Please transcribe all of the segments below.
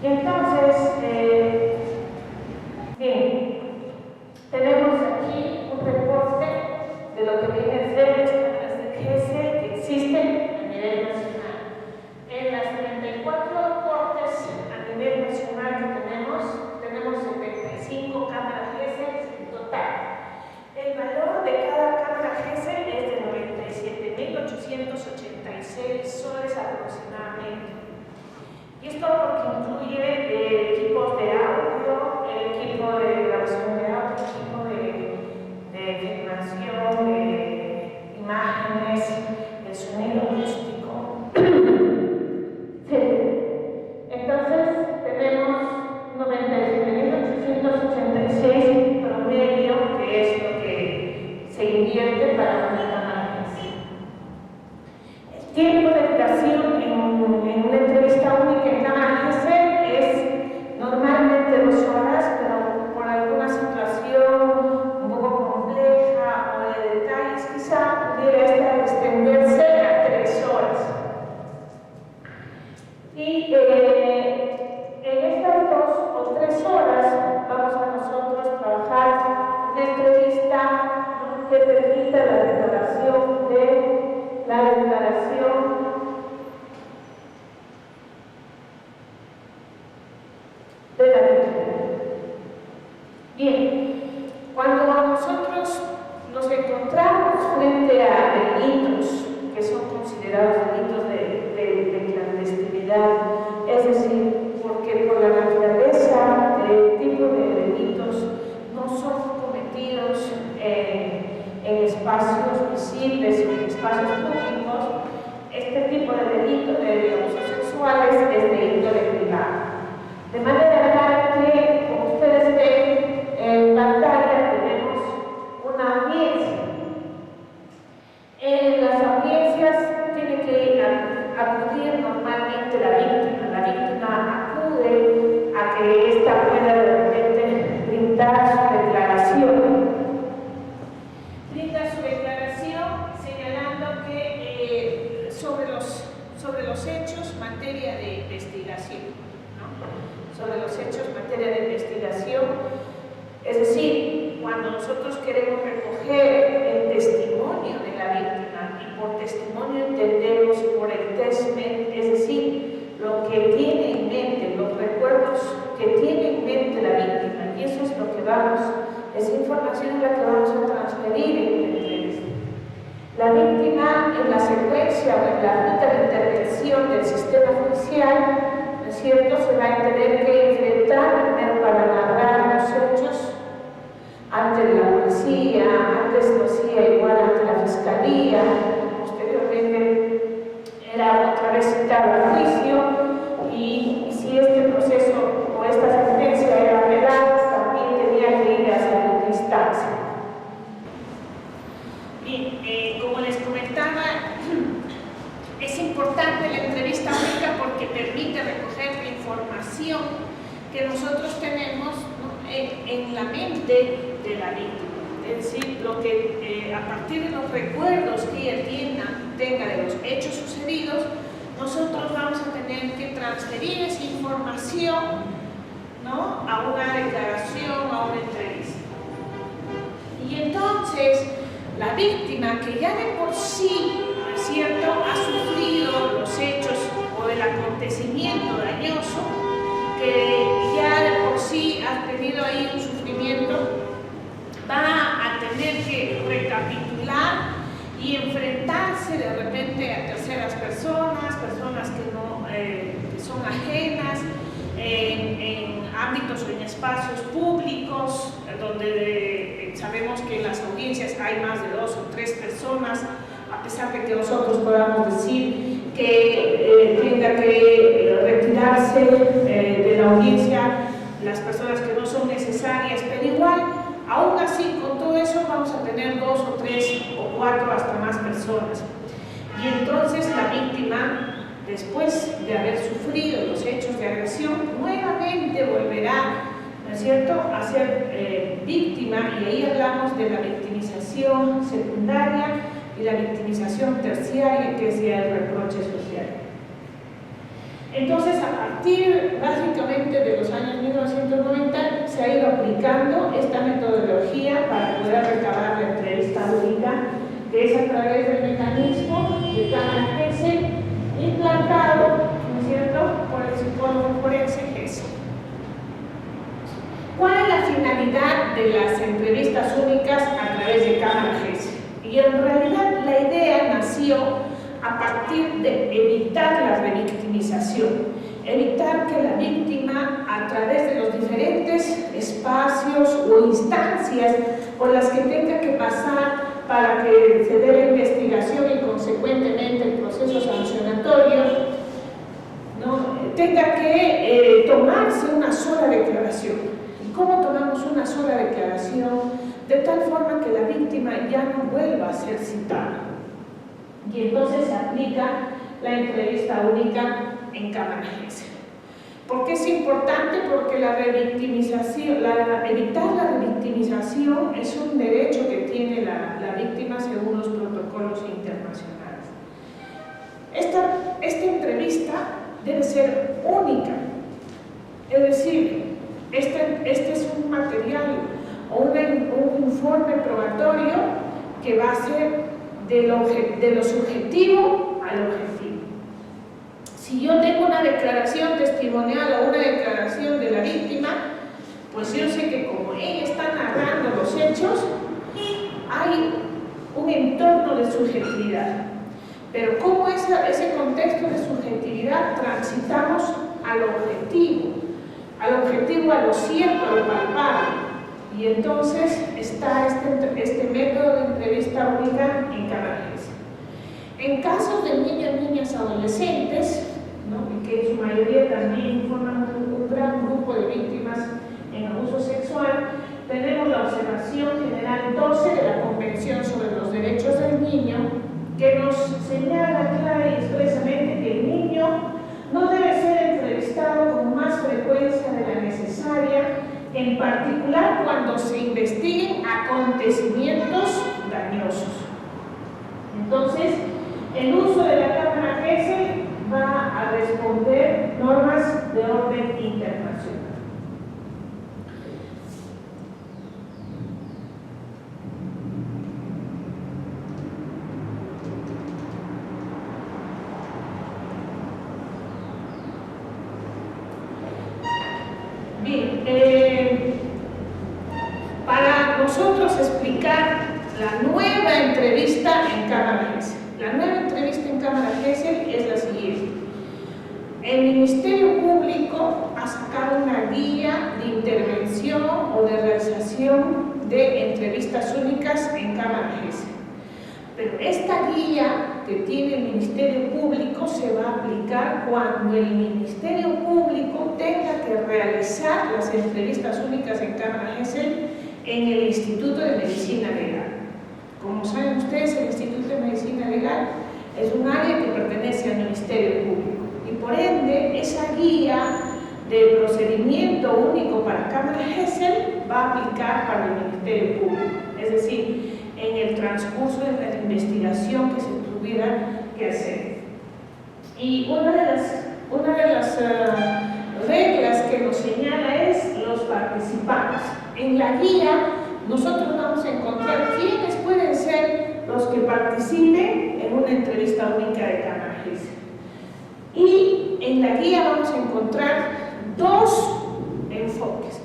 Y entonces, bien, tenemos aquí un reporte de lo que viene a ser las cámaras de GESEL que existen a nivel nacional. En las 34 cortes a nivel nacional que tenemos 75 cámaras GESEL en total. El valor de cada cámara GESEL es de 97.886 soles aproximadamente. Y esto porque incluye equipos de audio, equipo de grabación de audio, equipo de filmación, de imágenes, el sonido acústico. Entonces tenemos 97.886 promedio, que es lo que se invierte para una cámara GESEL. El tiempo de duración en una entrevista única en cámara GESEL es normalmente 2 horas, pero por alguna situación un poco compleja o de detalles quizá pudiera extenderse a 3 horas. Y en estas 2 o 3 horas vamos a nosotros trabajar una entrevista que permita la declaración de la víctima. Bien, cuando nosotros nos encontramos frente a delitos que son considerados delitos de clandestinidad, es decir, porque por la naturaleza del tipo de delitos no son cometidos en espacios visibles, en espacios públicos, este tipo de delitos de abusos sexuales es de índole privada. De manera tal que, como ustedes ven en pantalla, tenemos una audiencia. En las audiencias tiene que acudir normalmente la víctima. La víctima acude a que ésta pueda de repente brindar su declaración. Brinda su declaración señalando que sobre los hechos materia de investigación. Sobre los hechos materia de investigación, es decir, cuando nosotros queremos recoger el testimonio de la víctima, y por testimonio entendemos por el testament, es decir, lo que tiene en mente, los recuerdos que tiene en mente la víctima, y eso es lo que esa información es la que vamos a transferir en la entrevista. La víctima, en la secuencia o en la ruta de intervención del sistema judicial, ¿no es cierto?, se va a tener que enfrentar primero para narrar los hechos ante la policía, antes lo hacía igual ante la fiscalía, posteriormente era otra vez citado al juicio, y si este proceso o esta sentencia era apelada, también tenía que ir hacia la instancia. Bien, como les comentaba, es importante la entrevista única porque permite recoger la información que nosotros tenemos, ¿no?, en la mente de la víctima. Es decir, lo que a partir de los recuerdos que ella tenga de los hechos sucedidos, nosotros vamos a tener que transferir esa información, ¿no?, a una declaración, a una entrevista. Y entonces, la víctima, que ya de por sí, ¿no es cierto?, ha sufrido los hechos o el acontecimiento dañoso, que ya de por sí ha tenido ahí un sufrimiento, va a tener que recapitular y enfrentarse de repente a terceras personas que son ajenas, en ámbitos o en espacios públicos, donde sabemos que en las audiencias hay más de 2 o 3 personas, a pesar de que nosotros podamos decir que tenga que retirarse de la audiencia las personas que no son necesarias, pero igual, aún así, con todo eso vamos a tener 2 o 3 o 4 hasta más personas. Y entonces la víctima, después de haber sufrido los hechos de agresión, nuevamente volverá, ¿no es cierto?, a ser víctima, y ahí hablamos de la victimización secundaria y la victimización terciaria, que es ya el reproche social. Entonces, a partir básicamente de los años 1990 se ha ido aplicando esta metodología para poder recabar la entrevista única, que es a través del mecanismo de Kahneman-Hesse implantado, ¿no es cierto?, por el psicólogo forense Hesse. ¿Cuál es la finalidad de las entrevistas únicas a través de Kahneman-Hesse? Y en realidad la idea nació a partir de evitar la revictimización, evitar que la víctima, a través de los diferentes espacios o instancias por las que tenga que pasar para que se dé la investigación y consecuentemente el proceso sancionatorio, ¿no?, tenga que tomarse una sola declaración. ¿Y cómo tomamos una sola declaración? De tal forma que la víctima ya no vuelva a ser citada. Y entonces se aplica la entrevista única en Kahneman-Hesse. ¿Por qué es importante? Porque la revictimización, evitar la revictimización es un derecho que tiene la víctima según los protocolos internacionales. Esta entrevista debe ser única, es decir, este es un material o un informe probatorio que va a ser de lo subjetivo al objetivo. Si yo tengo una declaración testimonial o una declaración de la víctima, pues yo sé que como ella está narrando los hechos, hay un entorno de subjetividad. Pero ¿cómo ese contexto de subjetividad transitamos al objetivo, a lo cierto, a lo palpable? Y entonces está este método de entrevista única en Kahneman-Hesse. En casos de niños, niñas, adolescentes, ¿no?, que en su mayoría también forman un gran grupo de víctimas en abuso sexual, tenemos la observación general 12 de la Convención sobre los Derechos del Niño, que nos señala clara y expresamente que el niño no debe ser entrevistado con más frecuencia de la necesaria, en particular cuando se investiguen acontecimientos dañosos. Entonces, el uso de la Kahneman-Hesse va a responder normas de orden internacional. Bien, para nosotros explicar la nueva entrevista en Kahneman-Hesse. La nueva entrevista en Kahneman-Hesse es la siguiente. El Ministerio Público ha sacado una guía de intervención o de realización de entrevistas únicas en Kahneman-Hesse. Pero esta guía que tiene el Ministerio Público se va a aplicar cuando el Ministerio Público tenga que realizar las entrevistas únicas en Kahneman-Hesse en el Instituto de Medicina Legal. Como saben ustedes, el Instituto de Medicina Legal es un área que pertenece al Ministerio Público y por ende esa guía de procedimiento único para Kahneman-Hesse va a aplicar para el Ministerio Público, es decir, en el transcurso de la investigación que se tuviera que hacer. Y una de las reglas que nos señala es los participantes. En la guía nosotros vamos a encontrar quiénes pueden ser los que participen en una entrevista única de Kahneman-Hesse. Y en la guía vamos a encontrar dos enfoques.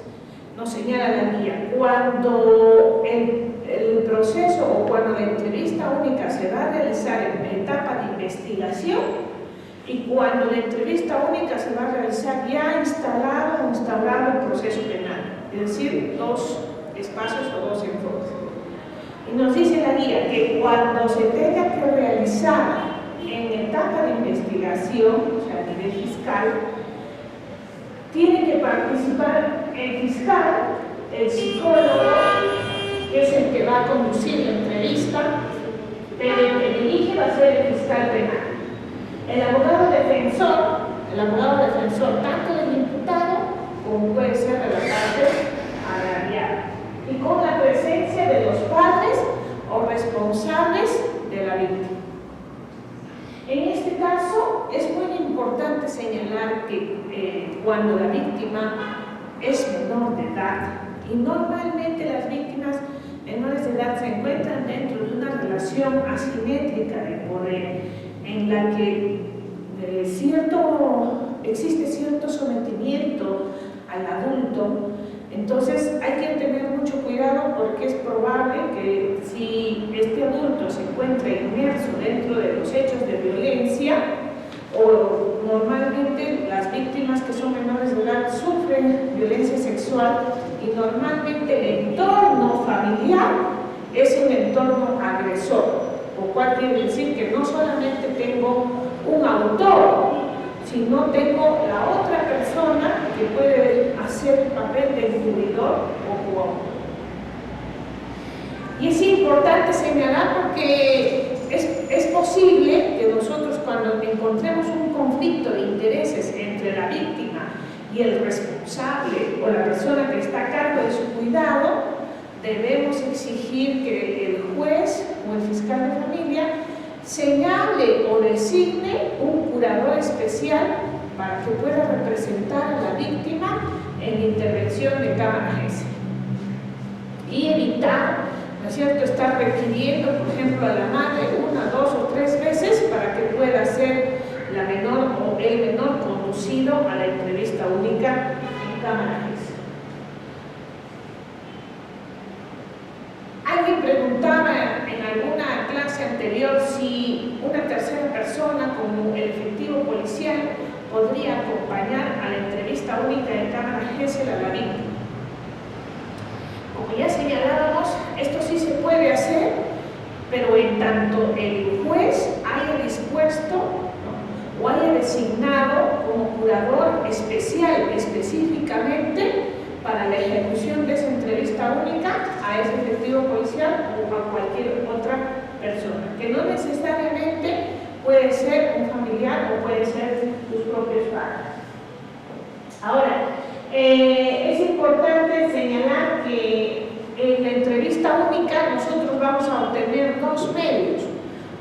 Nos señala la guía cuando el proceso o cuando la entrevista única se va a realizar en la etapa de investigación y cuando la entrevista única se va a realizar ya instalado o instaurado el proceso penal, es decir, dos espacios o dos enfoques. Y nos dice la guía que cuando se tenga que realizar en etapa de investigación, o sea, a nivel fiscal, tiene que participar el fiscal, el psicólogo, que es el que va a conducir la entrevista, pero el que dirige va a ser el fiscal penal. El abogado defensor tanto del imputado como puede ser de la parte agraviada, y con la presencia de los padres o responsables de la víctima. En este caso es muy importante señalar señalar que cuando la víctima es menor de edad, y normalmente las víctimas menores de edad se encuentran dentro de una relación asimétrica de poder, en la que existe cierto sometimiento al adulto. Entonces hay que tener mucho cuidado, porque es probable que si este adulto se encuentra inmerso dentro de los hechos de violencia, o normalmente las víctimas que son menores de edad sufren violencia sexual, y normalmente el entorno familiar es un entorno agresor, lo cual quiere decir que no solamente tengo un autor, sino tengo la otra persona que puede hacer el papel de encubridor o coautor. Y es importante señalar, porque es posible que nosotros, cuando encontremos un conflicto de intereses entre la víctima y el responsable o la persona que está a cargo de su cuidado, debemos exigir que el juez o el fiscal de familia señale o designe un curador especial para que pueda representar a la víctima en intervención de cámara GESE, y evitar, ¿no es cierto?, estar requiriendo, por ejemplo, a la madre 1, 2 o 3 veces para que pueda ser la menor o el menor conducido a la entrevista única en cámara GESE. Alguien preguntaba en alguna clase anterior si una tercera persona, como el efectivo policial, podría acompañar a la entrevista única en cámara GESE a la víctima. Como ya señalábamos, esto sí se puede hacer, pero en tanto el juez haya dispuesto, ¿no?, o haya designado como curador especial específicamente para la ejecución de esa entrevista única a ese efectivo policial o a cualquier otra persona, que no necesariamente puede ser un familiar o puede ser tus propios padres. Ahora, es importante señalar que en la entrevista única nosotros vamos a obtener 2 medios.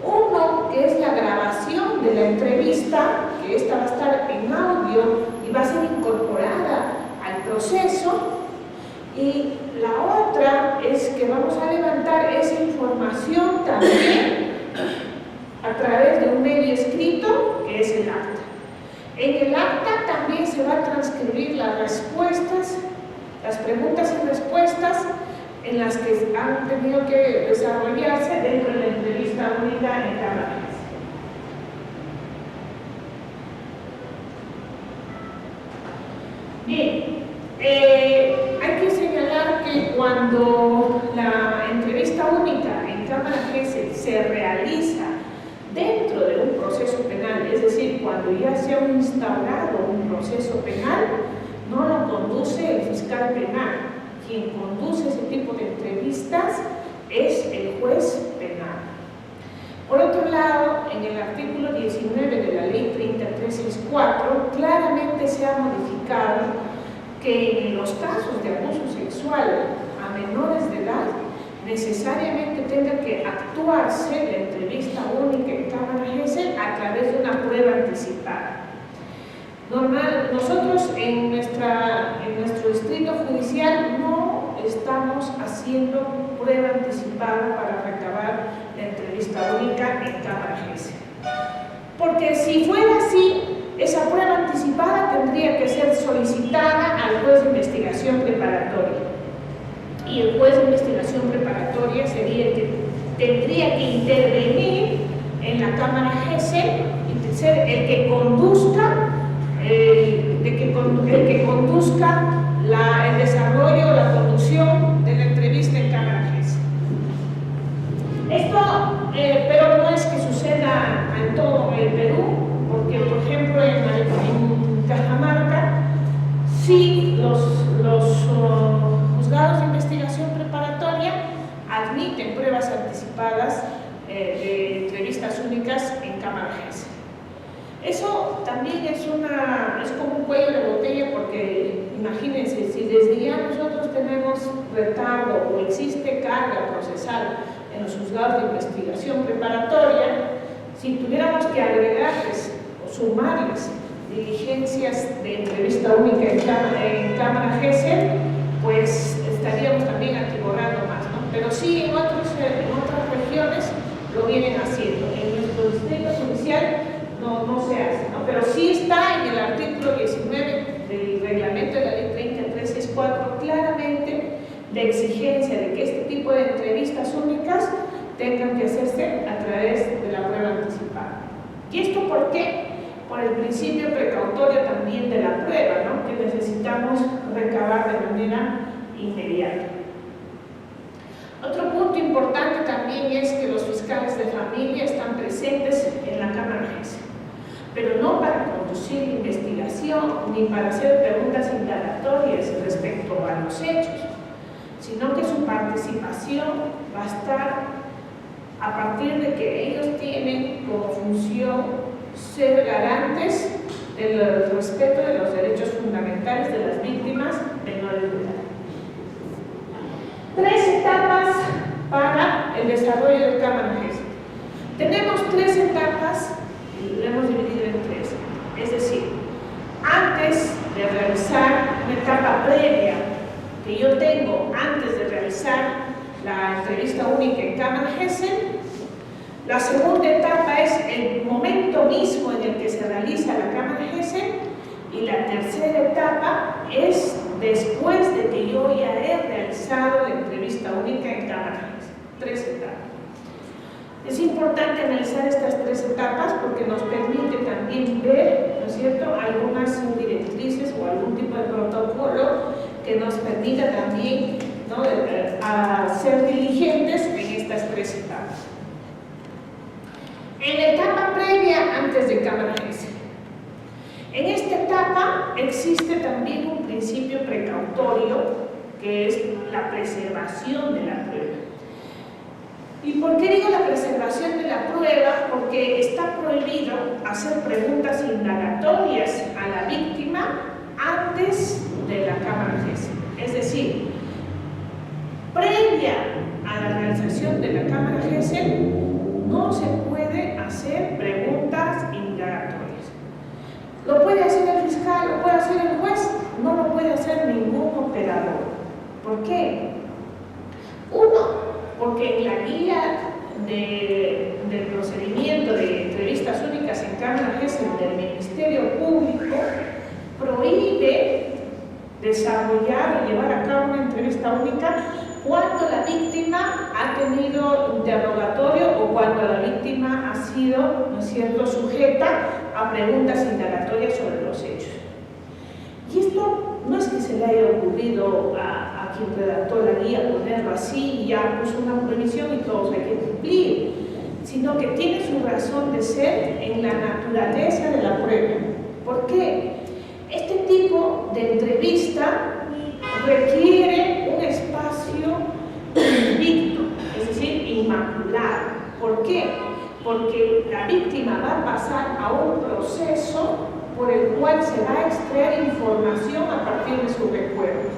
Uno, que es la grabación de la entrevista, que esta va a estar en audio y va a ser incorporada al proceso, y la otra es que vamos a levantar esa información también a través de un medio escrito, que es el acta. En el acta también se va a transcribir las respuestas, las preguntas y respuestas en las que han tenido que desarrollarse dentro de la entrevista única en cámara GESE. Bien, hay que señalar que cuando la entrevista única en cámara GESE se realiza dentro de un proceso penal, es decir, cuando ya se ha instaurado un proceso penal, no lo conduce el fiscal penal. Quien conduce ese tipo de entrevistas es el juez penal. Por otro lado, en el artículo 19 de la Ley 30364 claramente se ha modificado que en los casos de abuso sexual a menores de edad necesariamente tenga que actuarse la entrevista única en cámara GESE a través de una prueba anticipada. Nosotros en nuestro distrito judicial no estamos haciendo prueba anticipada para recabar la entrevista única en cámara GESE. Porque si fuera así, esa prueba anticipada tendría que ser solicitada al juez de investigación preparatoria. Y el juez de investigación preparatoria sería el que tendría que intervenir en la cámara GESE y ser el que conduzca el desarrollo o la conducción de la entrevista en cámara GESE. Esto, pero no es que suceda en todo el Perú, porque por ejemplo en Cajamarca sí los juzgados de investigación preparatoria admiten pruebas anticipadas de entrevistas únicas en cámara GESE. Eso también es como un cuello de botella, porque imagínense, si desde ya nosotros tenemos retardo o existe carga procesal en los juzgados de investigación preparatoria, si tuviéramos que agregarles o sumarles diligencia entrevista única en Cámara GESEL, pues estaríamos también atiborrando más, ¿no? Pero sí en otras regiones lo vienen haciendo. En nuestro distrito judicial no se hace, ¿no? Pero sí está en el artículo 19 del reglamento de la ley 30364 claramente de exigencia de que este tipo de entrevistas únicas tengan que hacerse a través de la prueba anticipada. ¿Y esto por qué? Por el principio precautorio también de la prueba, ¿no? Que necesitamos recabar de manera inmediata. Otro punto importante también es que los fiscales de familia están presentes en la Cámara GESEL, pero no para conducir la investigación ni para hacer preguntas indagatorias respecto a los hechos, sino que su participación va a estar a partir de que ellos tienen como función ser garantes del respeto de los derechos fundamentales de las víctimas menores de edad. 3 etapas para el desarrollo de Cámara GESEL. Tenemos 3 etapas, y lo hemos dividido en 3. Es decir, antes de realizar una etapa previa que yo tengo antes de realizar la entrevista única en Cámara GESEL, la segunda etapa es el momento mismo en el que se realiza la Cámara GESEL, y la tercera etapa es después de que yo ya he realizado la entrevista única en Cámara GESEL. 3 etapas. Es importante analizar estas 3 etapas porque nos permite también ver, ¿no es cierto?, algunas directrices o algún tipo de protocolo que nos permita también, ¿no?, a ser diligentes en estas 3 etapas. En la etapa previa antes de Cámara GESEL. En esta etapa existe también un principio precautorio que es la preservación de la prueba. ¿Y por qué digo la preservación de la prueba? Porque está prohibido hacer preguntas indagatorias a la víctima antes de la Cámara GESEL. Es decir, previa a la realización de la Cámara GESEL no se puede hacer preguntas indagatorias. Lo puede hacer el fiscal, lo puede hacer el juez, no lo puede hacer ningún operador. ¿Por qué? Uno, porque en la guía del procedimiento de entrevistas únicas en Cámara GESEL del Ministerio Público prohíbe desarrollar o llevar a cabo una entrevista única cuando la víctima ha tenido interrogatorio o cuando la víctima ha sido, ¿no es cierto?, sujeta a preguntas indagatorias sobre los hechos. Y esto no es que se le haya ocurrido a quien redactó la guía ponerlo así y ya puso una prohibición y todos hay que cumplir, sino que tiene su razón de ser en la naturaleza de la prueba. ¿Por qué? Este tipo de entrevista requiere un espacio invicto, es decir, inmaculado. ¿Por qué? Porque la víctima va a pasar a un proceso por el cual se va a extraer información a partir de su recuerdo.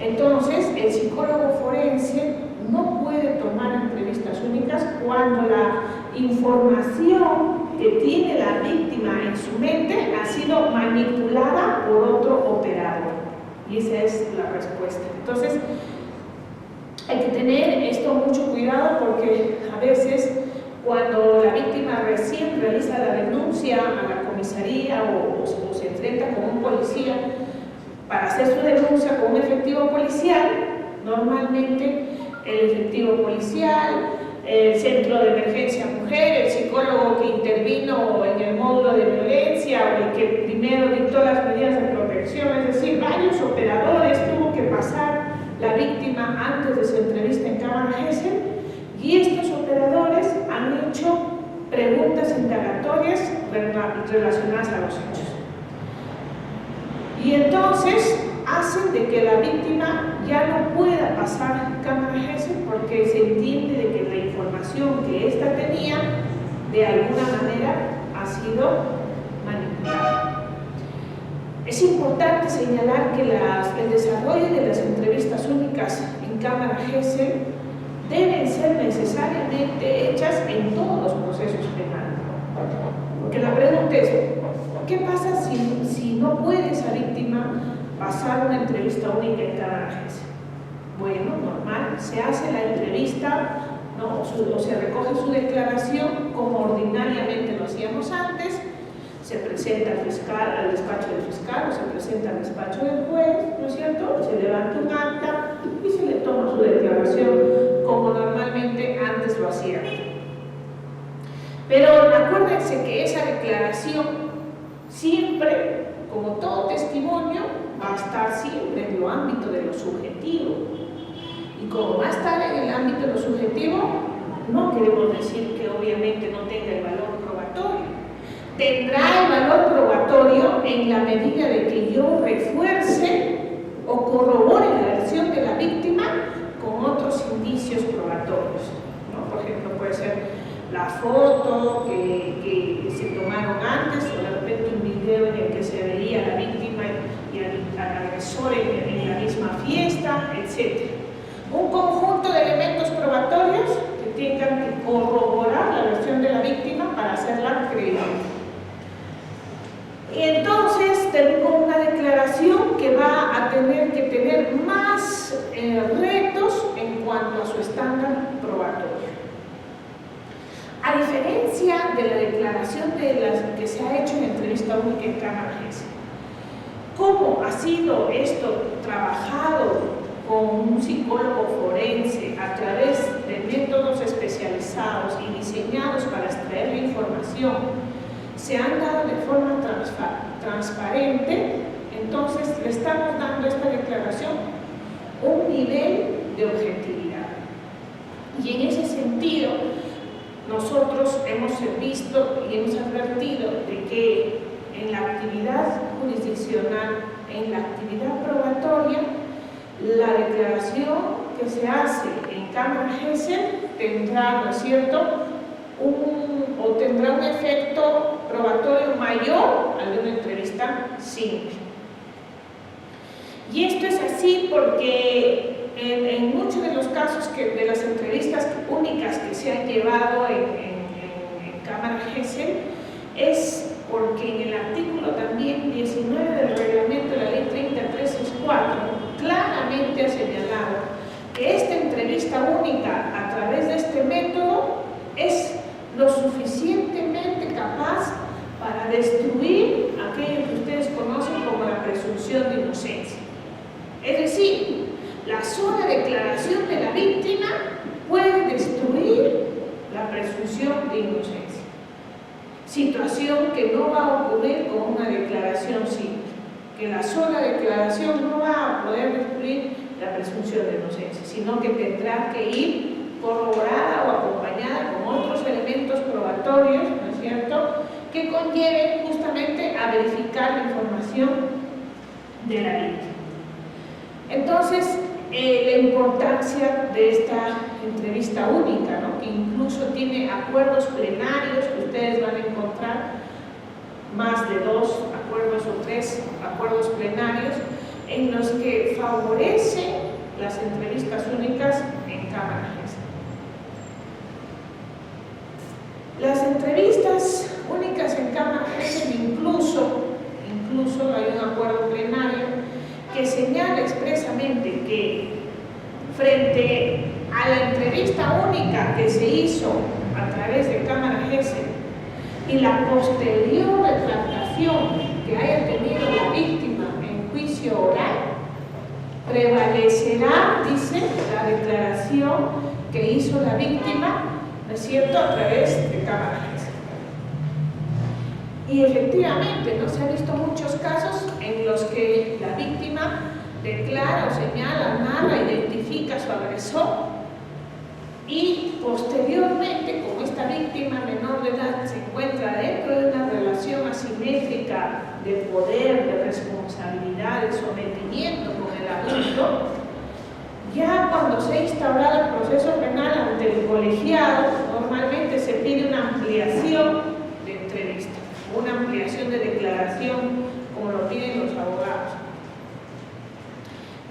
Entonces, el psicólogo forense no puede tomar entrevistas únicas cuando la información que tiene la víctima en su mente ha sido manipulada por otro operador. Y esa es la respuesta. Entonces, hay que tener esto mucho cuidado porque a veces cuando la víctima recién realiza la denuncia a la comisaría o se enfrenta con un policía para hacer su denuncia con un efectivo policial, normalmente el efectivo policial, el centro de emergencia mujer, el psicólogo que intervino en el módulo de violencia o el que primero dictó las medidas de protección, es decir, varios operadores tuvo que pasar la víctima antes de su entrevista en Cámara GESEL, y estos operadores han hecho preguntas indagatorias relacionadas a los hechos. Y entonces hacen de que la víctima ya no pueda pasar Cámara GESEL porque se entiende de que la información que ésta tenía de alguna manera ha sido manipulada. Es importante señalar que el desarrollo de las entrevistas únicas en Cámara GESEL deben ser necesariamente hechas en todos los procesos penales. Porque la pregunta es, ¿qué pasa si no puede esa víctima pasar una entrevista única en cada agencia? Bueno, normal, se hace la entrevista, ¿no? o se recoge su declaración como ordinariamente lo hacíamos antes, se presenta al fiscal, al despacho del fiscal, o se presenta al despacho del juez, ¿no es cierto? Se levanta un acta y se le toma su declaración como normalmente antes lo hacían. Pero acuérdense que esa declaración siempre, como todo testimonio, va a estar siempre en el ámbito de lo subjetivo. Y como va a estar en el ámbito de lo subjetivo, no queremos decir que obviamente no tenga el valor probatorio. Tendrá el valor probatorio en la medida de que yo refuerce o corrobore la versión de la víctima con otros indicios probatorios, ¿no? Por ejemplo, puede ser la foto que se tomaron antes, o de repente un video en el que se veía a la víctima y al agresor en la misma fiesta, etc. Un conjunto de elementos probatorios que tengan que corroborar la versión de la víctima para hacerla creíble. Y entonces tengo una declaración que va a tener que tener más retos en cuanto a su estándar probatorio. A diferencia de la declaración que se ha hecho en entrevista única en cámara agencia, ¿cómo ha sido esto trabajado con un psicólogo forense a través de métodos especializados y diseñados para extraer la información? Se han dado de forma transparente, entonces le estamos dando a esta declaración un nivel de objetividad. Y en ese sentido, nosotros hemos visto y hemos advertido de que en la actividad jurisdiccional, en la actividad probatoria, la declaración que se hace en cámara Gesell tendrá, ¿no es cierto?, tendrá un efecto probatorio mayor al de una entrevista simple. Y esto es así porque en muchos de los casos de las entrevistas únicas que se han llevado en cámara Gesell es porque en el artículo también 19 del reglamento de la ley 30364 claramente ha señalado que esta entrevista única a través de este método es lo suficientemente capaz para destruir aquello que ustedes conocen como la presunción de inocencia. Es decir, la sola declaración de la víctima puede destruir la presunción de inocencia. Situación que no va a ocurrir con una declaración simple, que la sola declaración no va a poder destruir la presunción de inocencia, sino que tendrá que ir corroborada o acompañada con otros elementos probatorios, ¿no es cierto?, que conlleven justamente a verificar la información de la víctima. Entonces, la importancia de esta entrevista única, ¿no?, que incluso tiene acuerdos plenarios que ustedes van a encontrar, más de 2 acuerdos o 3 acuerdos plenarios, en los que favorecen las entrevistas únicas en cámara Gesell. Las entrevistas únicas en cámara Gesell incluso hay un acuerdo plenario que señala expresamente que frente a la entrevista única que se hizo a través de cámara Gesell y la posterior retractación que haya tenido la víctima en juicio oral, prevalecerá, dice, la declaración que hizo la víctima, ¿no es cierto?, a través de cámara Gesell. Y efectivamente, ¿no?, se han visto muchos casos en los que la víctima declara o señala, narra, identifica a su agresor y posteriormente, como esta víctima menor de edad se encuentra dentro de una relación asimétrica de poder, de responsabilidad, de sometimiento con el adulto, ya cuando se ha instaurado el proceso penal ante el colegiado, normalmente se pide una ampliación de entrevista, una ampliación de declaración, como lo piden los abogados.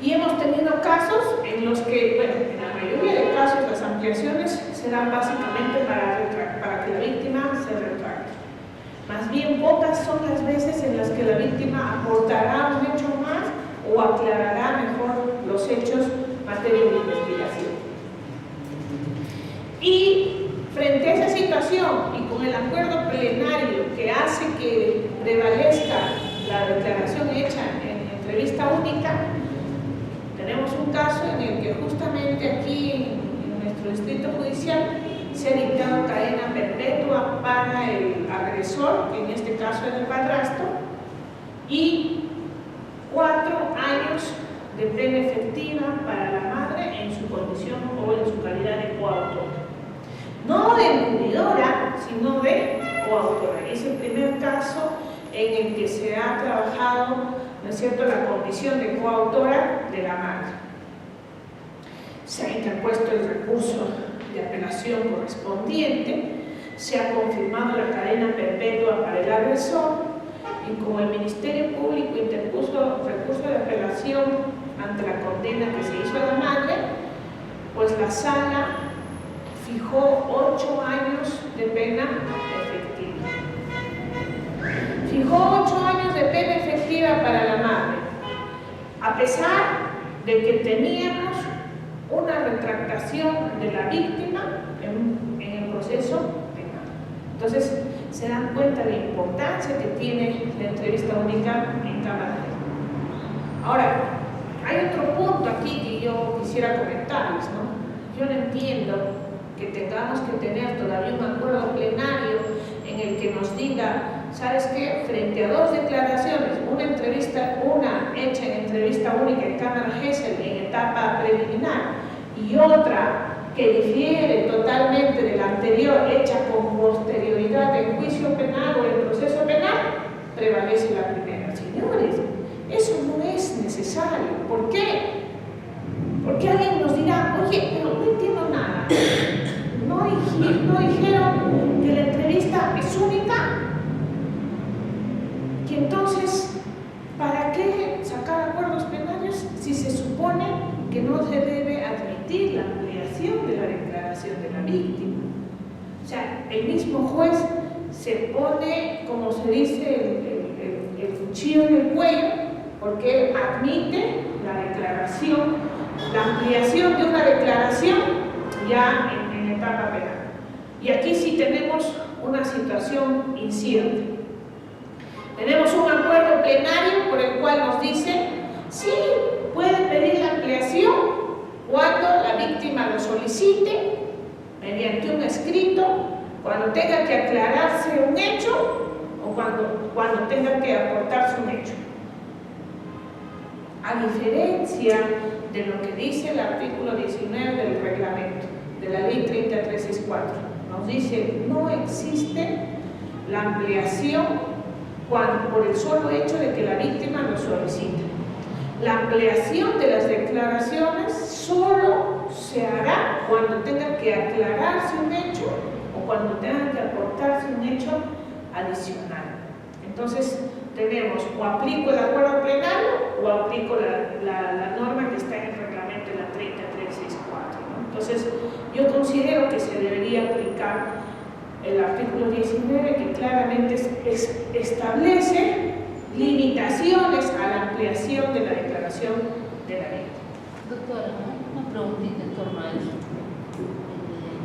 Y hemos tenido casos en los que, bueno, en la mayoría de casos las ampliaciones se dan básicamente para que la víctima se retracte. Más bien pocas son las veces en las que la víctima aportará un hecho más o aclarará mejor los hechos materia de investigación. Y frente a esa situación y con el acuerdo plenario que hace que prevalezca la declaración hecha en entrevista única, tenemos un caso en el que justamente aquí en nuestro distrito judicial se ha dictado cadena perpetua para el agresor, que en este caso es el padrastro, y 4 años de pena efectiva para la madre en su condición o en su calidad de coautora. No de encubridora, sino de coautora. Es el primer caso en el que se ha trabajado, ¿no es cierto?, la condición de coautora de la madre. Se ha interpuesto el recurso de apelación correspondiente, se ha confirmado la cadena perpetua para el agresor y como el Ministerio Público interpuso recurso de apelación ante la condena que se hizo a la madre, pues la sala fijó 8 años de pena efectiva. Fijó 8 años de pena efectiva para la madre, a pesar de que teníamos una retractación de la víctima en el proceso penal. Entonces, se dan cuenta de la importancia que tiene la entrevista única en Cámara. Ahora, hay otro punto aquí que yo quisiera comentarles, ¿no? Yo no entiendo que tengamos que tener todavía un acuerdo plenario en el que nos diga, ¿sabes qué? Frente a 2 declaraciones, una hecha en entrevista única en Cámara Gesell en etapa preliminar y otra que difiere totalmente de la anterior hecha con posterioridad en juicio penal o en proceso penal, prevalece la primera. Señores, eso no es necesario. ¿Por qué? Porque alguien nos dirá, oye, pero no entiendo nada. No dijeron que la entrevista es única, que entonces, ¿para qué sacar acuerdos penales si se supone que no se debe admitir la ampliación de la declaración de la víctima? O sea, el mismo juez se pone, como se dice, el cuchillo en el cuello, porque admite la declaración, la ampliación de una declaración ya en etapa penal. Y aquí sí tenemos una situación incierta. Tenemos un acuerdo plenario por el cual nos dice, sí, puede pedir la ampliación cuando la víctima lo solicite, mediante un escrito, cuando tenga que aclararse un hecho o cuando tenga que aportarse un hecho. A diferencia de lo que dice el artículo 19 del reglamento de la ley 30364, nos dice, no existe la ampliación por el solo hecho de que la víctima lo solicite. La ampliación de las declaraciones solo se hará cuando tenga que aclararse un hecho o cuando tenga que aportarse un hecho adicional. Entonces, tenemos o aplico el acuerdo plenario o aplico la norma que está en el reglamento de la 30364, ¿no? Entonces, yo considero que se debería aplicar el artículo 19, que claramente establece limitaciones a la ampliación de la declaración de la víctima. Doctora, una preguntita en torno a eso.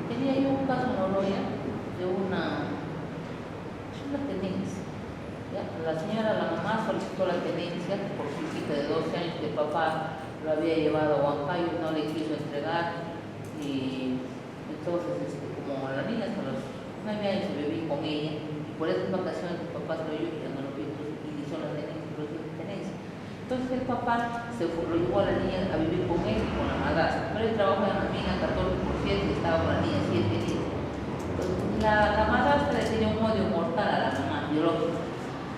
Tenía yo un caso en Oloya de una tenencia. ¿Ya? La señora, la mamá, solicitó la tenencia por su hijita de 12 años que el papá lo había llevado a Huancayo y no le quiso entregar. Y entonces, como la niña hasta los 9 años se viví con ella, y por esas vacaciones el papá se lo llevó y ya no lo vio, y inició la tenencia. Entonces el papá lo llevó a la niña a vivir con él y con la madrastra, pero él trabajaba en la mina 14% y estaba con la niña 7 días. Entonces la madrastra le tenía un odio mortal a la mamá biológica.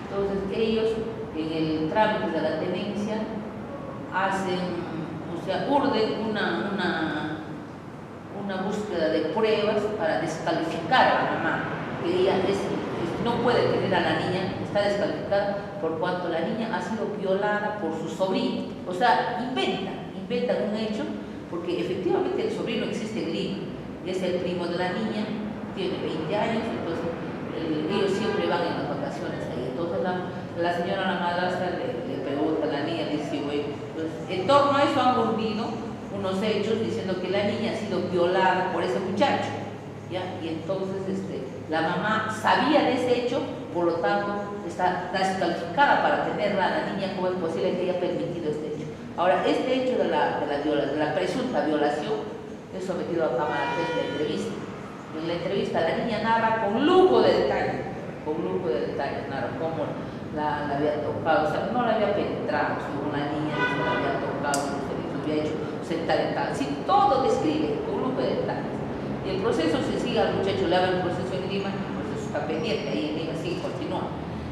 Entonces ellos, en el trámite de la tenencia, urden una búsqueda de pruebas para descalificar a la mamá, que ella no puede tener a la niña, está descalificada por cuanto la niña ha sido violada por su sobrino. O sea, inventan un hecho, porque efectivamente el sobrino existe en Lima, y es el primo de la niña, tiene 20 años, entonces ellos siempre van en las vacaciones la señora la madrastra le pregunta a la niña, dice, güey, pues, en torno a eso han urdido unos hechos diciendo que la niña ha sido violada por ese muchacho, ¿ya? Y entonces la mamá sabía de ese hecho, por lo tanto está descalificada para tenerla a la niña. ¿Cómo es posible que haya permitido este hecho? Ahora, este hecho de la presunta violación es sometido a cámara de entrevista. En la entrevista la niña narra con lujo de detalle, narra cómo la había tocado, o sea, no la había penetrado, según la niña, se la había tocado, se había hecho sentar en tal, sí, todo describe con lujo de detalles. Y el proceso se sigue, al muchacho le habla el proceso en Lima, el proceso está pendiente, ahí en Lima sigue, continúa.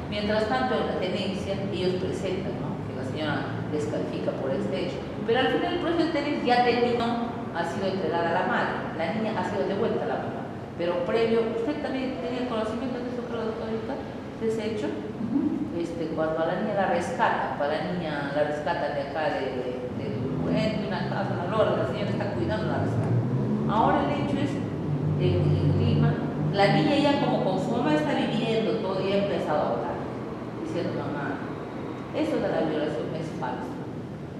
Mientras tanto, en la tenencia, ellos presentan, ¿no?, que la señora descalifica por este hecho, pero al final el proceso de tenencia ya terminó, ha sido entregada a la madre, la niña ha sido devuelta a la mamá, pero previo, ¿usted también tenía conocimiento de eso, creo, doctorita, de ese hecho? Cuando a la niña la rescata, de acá del puente, una casa, una lora, la señora está cuidando, la rescata. Ahora el hecho es, en Lima, la niña ya como con su mamá está viviendo todo y ha empezado a hablar, diciendo, mamá, eso de la violación es falso.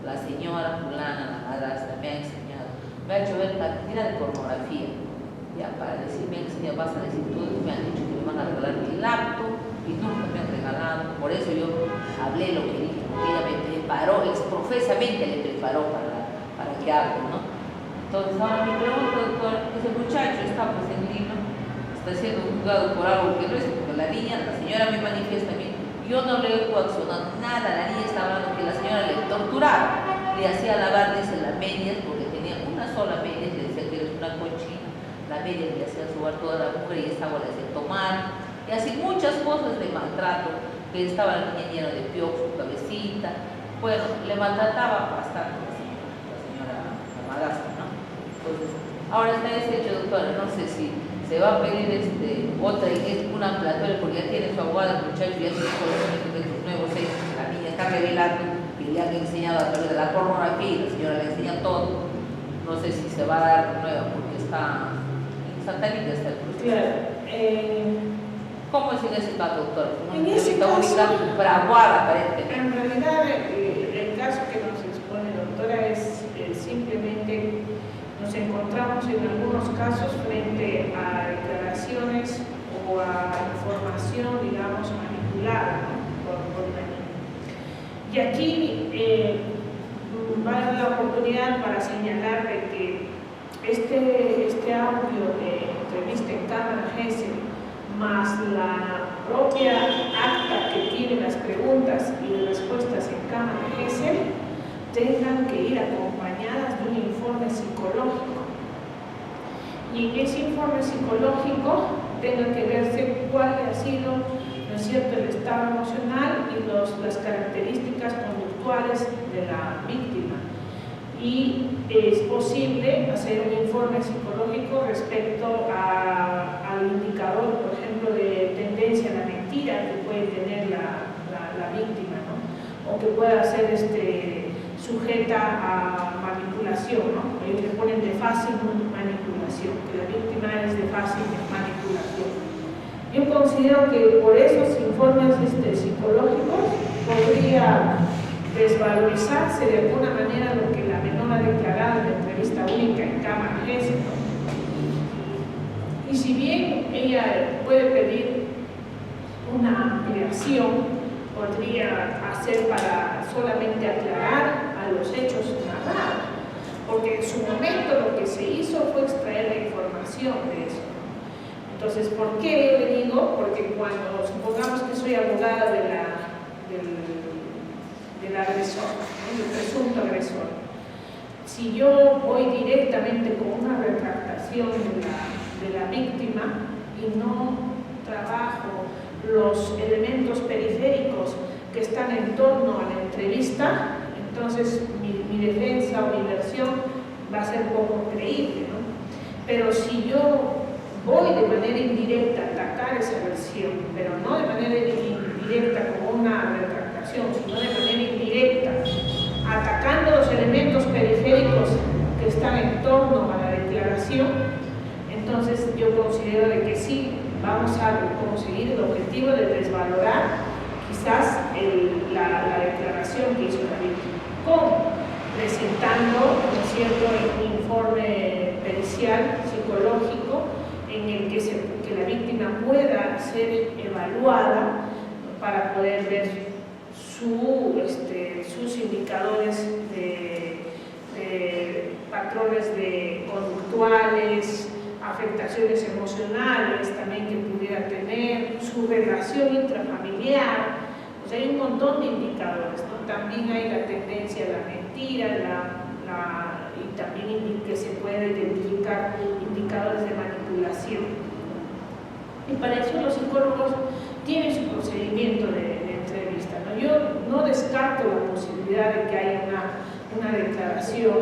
La señora fulana, la madrastra, me ha enseñado, me ha hecho ver cantidad de pornografía, ya para decir, me han enseñado, vas a decir, todos me han dicho que me van a regalar mi laptop y nunca me han regalado. Por eso yo hablé lo que dije, porque ella me preparó, profesamente le preparó para que hable, ¿no? Entonces ahora mi pregunta, doctor, ese muchacho está pues en Lima, está siendo juzgado por algo que no es, porque la niña, la señora me manifiesta a mí, yo no le he coaccionado nada, la niña está hablando que la señora le torturaba, le hacía lavar, dice, las medias, porque tenía una sola media, le decía que eres una cochina, la media le hacía subar toda la mujer y esa agua le hacía tomar, y así muchas cosas de maltrato, que estaba la niña llena de piojos, su cabecita, bueno, le maltrataba bastante la señora la madrastra, ¿no? Entonces, ahora está ese hecho, doctora, no sé si se va a pedir una ampliatoria, porque ya tiene su abogada, el muchacho ya tiene conocimiento de estos nuevos hechos, la niña está revelando que le han enseñado a través de la pornografía y la señora le enseña todo. No sé si se va a dar nueva, porque está en Santa Anita está el proceso. Claro. ¿Cómo es en ese caso, doctor? En ese caso, fraguada, aparentemente. En realidad, el caso que nos expone, doctora, es simplemente nos encontramos en algunos casos frente a declaraciones o a información, digamos, manipulada, ¿no?, por una niña. Y aquí va a dar la oportunidad para señalar de que este audio de entrevista en cámara GESEL más la propia acta que tiene las preguntas y respuestas en cámara GESEL tengan que ir acompañadas de un informe psicológico. Y en ese informe psicológico tenga que verse cuál ha sido, ¿no es cierto?, el estado emocional y las características conductuales de la víctima. Y es posible hacer un informe psicológico respecto al indicador, por ejemplo, de tendencia a la mentira que puede tener la víctima, ¿no?, o que pueda ser sujeta a manipulación, ¿no? Ellos le ponen de fácil manipulación, que la víctima es de fácil manipulación. Yo considero que por esos informes psicológicos podría desvalorizarse de alguna manera lo que la menor ha declarado en la entrevista única en cámara GESEL. Y si bien ella puede pedir una ampliación, podría hacer para solamente aclarar a los hechos narrados, porque en su momento lo que se hizo fue extraer la información de eso. Entonces, ¿por qué yo le digo? Porque cuando supongamos que soy abogada del agresor, ¿no?, del presunto agresor, si yo voy directamente con una retractación de la víctima y no trabajo los elementos periféricos que están en torno a la entrevista, entonces mi defensa o mi versión va a ser poco creíble, ¿no? Pero si yo voy de manera indirecta a atacar esa versión, pero no de manera directa como una retractación, sino de manera indirecta, atacando los elementos periféricos que están en torno a la declaración, entonces yo considero de que sí vamos a conseguir el objetivo de desvalorar quizás la declaración que hizo la víctima, ¿cómo? Presentando, ¿no es cierto?, el informe pericial psicológico en el que la víctima pueda ser evaluada para poder ver sus indicadores de patrones conductuales, afectaciones emocionales también que pudiera tener, su relación intrafamiliar. O sea, hay un montón de indicadores, ¿no? También hay la tendencia a la mentira, y también que se puede identificar indicadores de manipulación. Y para eso los psicólogos tienen su procedimiento de entrevista, ¿no? Yo no descarto la posibilidad de que haya una declaración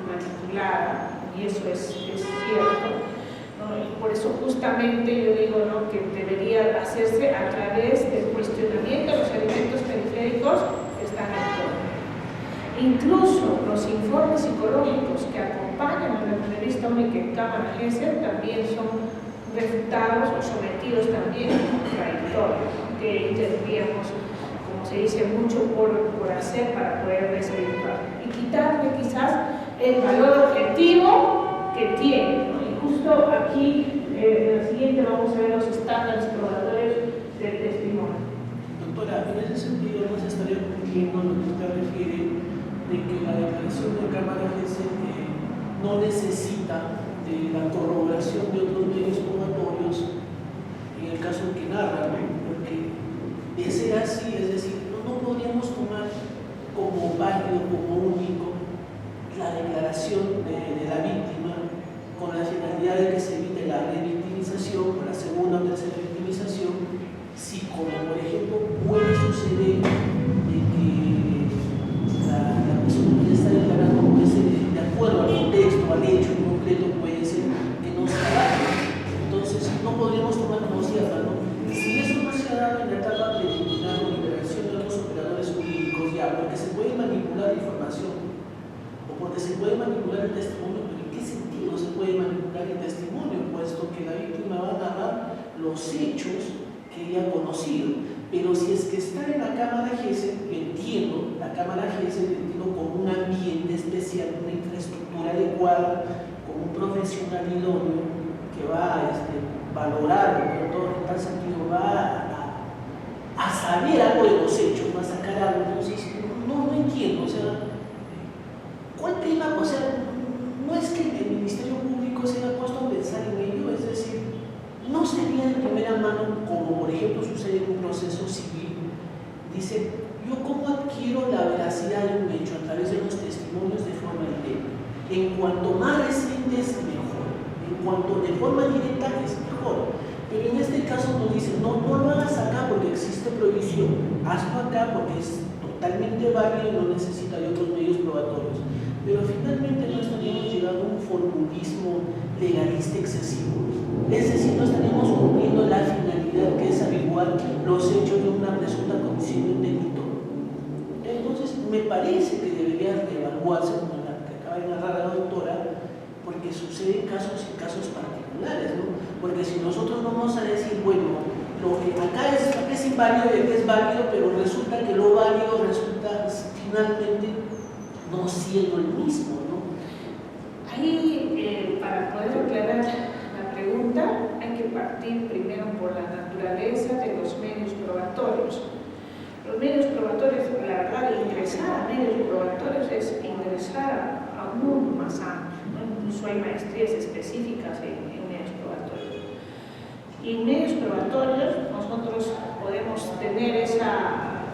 manipulada, y eso es cierto, ¿no? Y por eso justamente yo digo, ¿no?, que debería hacerse a través del cuestionamiento de los elementos periféricos que están en el cuerpo. Incluso los informes psicológicos que acompañan a la entrevista única en cámara Gesell también son refutados o sometidos también a contradictorios, que tendríamos, como se dice, mucho por hacer para poder desvirtuar y quitarle quizás el valor objetivo que tiene, ¿no? Y justo aquí, en la siguiente, vamos a ver los estándares probadores del testimonio. Doctora, en ese sentido no se estaría cumpliendo lo que usted refiere de que la declaración de cámara Gesell no necesita de la corroboración de otros medios probatorios en el caso que narra, ¿no? Porque de ser así, es decir, no podríamos tomar como válido, como único, la declaración de la víctima con la finalidad de que se evite la revictimización o la segunda o tercera victimización, si como por ejemplo puede suceder de que la persona que está declarando puede ser de acuerdo al contexto, al hecho en concreto, puede ser que no se ha dado. Entonces no podríamos tomar como cierta, ¿no? Si eso no se ha dado en la etapa preliminar o liberación de otros operadores jurídicos, ya, porque se puede manipular información o porque se puede manipular el testimonio, pero ¿en qué sentido se puede manipular el testimonio? Puesto que la víctima va a narrar los hechos que ella ha conocido. Pero si es que está en la cámara Gesell, entiendo, la cámara Gesell entiendo como un ambiente especial, una infraestructura adecuada, como un profesional idóneo que va a valorar, en tal sentido, va a saber algo de los hechos, va a sacar algo. Entonces, no entiendo, o sea, ¿cuál prima? O sea, no es que el Ministerio Público se haya puesto a pensar en ello, es decir, no sería de primera mano, como por ejemplo sucede en un proceso civil. Dice, yo cómo adquiero la veracidad de un hecho a través de los testimonios de forma directa. En cuanto más recientes, mejor. En cuanto de forma directa, es mejor. Pero en este caso nos dicen, no lo hagas acá porque existe prohibición, hazlo acá porque es totalmente válido y no necesita de otros medios probatorios. Pero finalmente no estaríamos llegando a un formulismo legalista excesivo. Es decir, no estaríamos cumpliendo la finalidad que es averiguar los hechos de una presunta comisión de un delito. Entonces, me parece que debería evaluarse, como la que acaba de narrar la doctora, porque suceden casos y casos particulares, ¿no? Porque si nosotros vamos a decir, bueno, lo que acá es inválido y acá es válido, pero resulta que lo válido resulta finalmente no siendo el mismo, ¿no? Ahí, para poder aclarar la pregunta, hay que partir primero por la naturaleza de los medios probatorios. Los medios probatorios, la verdad, ingresar a medios probatorios es ingresar a un mundo más amplio, ¿no? Incluso hay maestrías específicas en medios probatorios. Y en medios probatorios nosotros podemos tener esa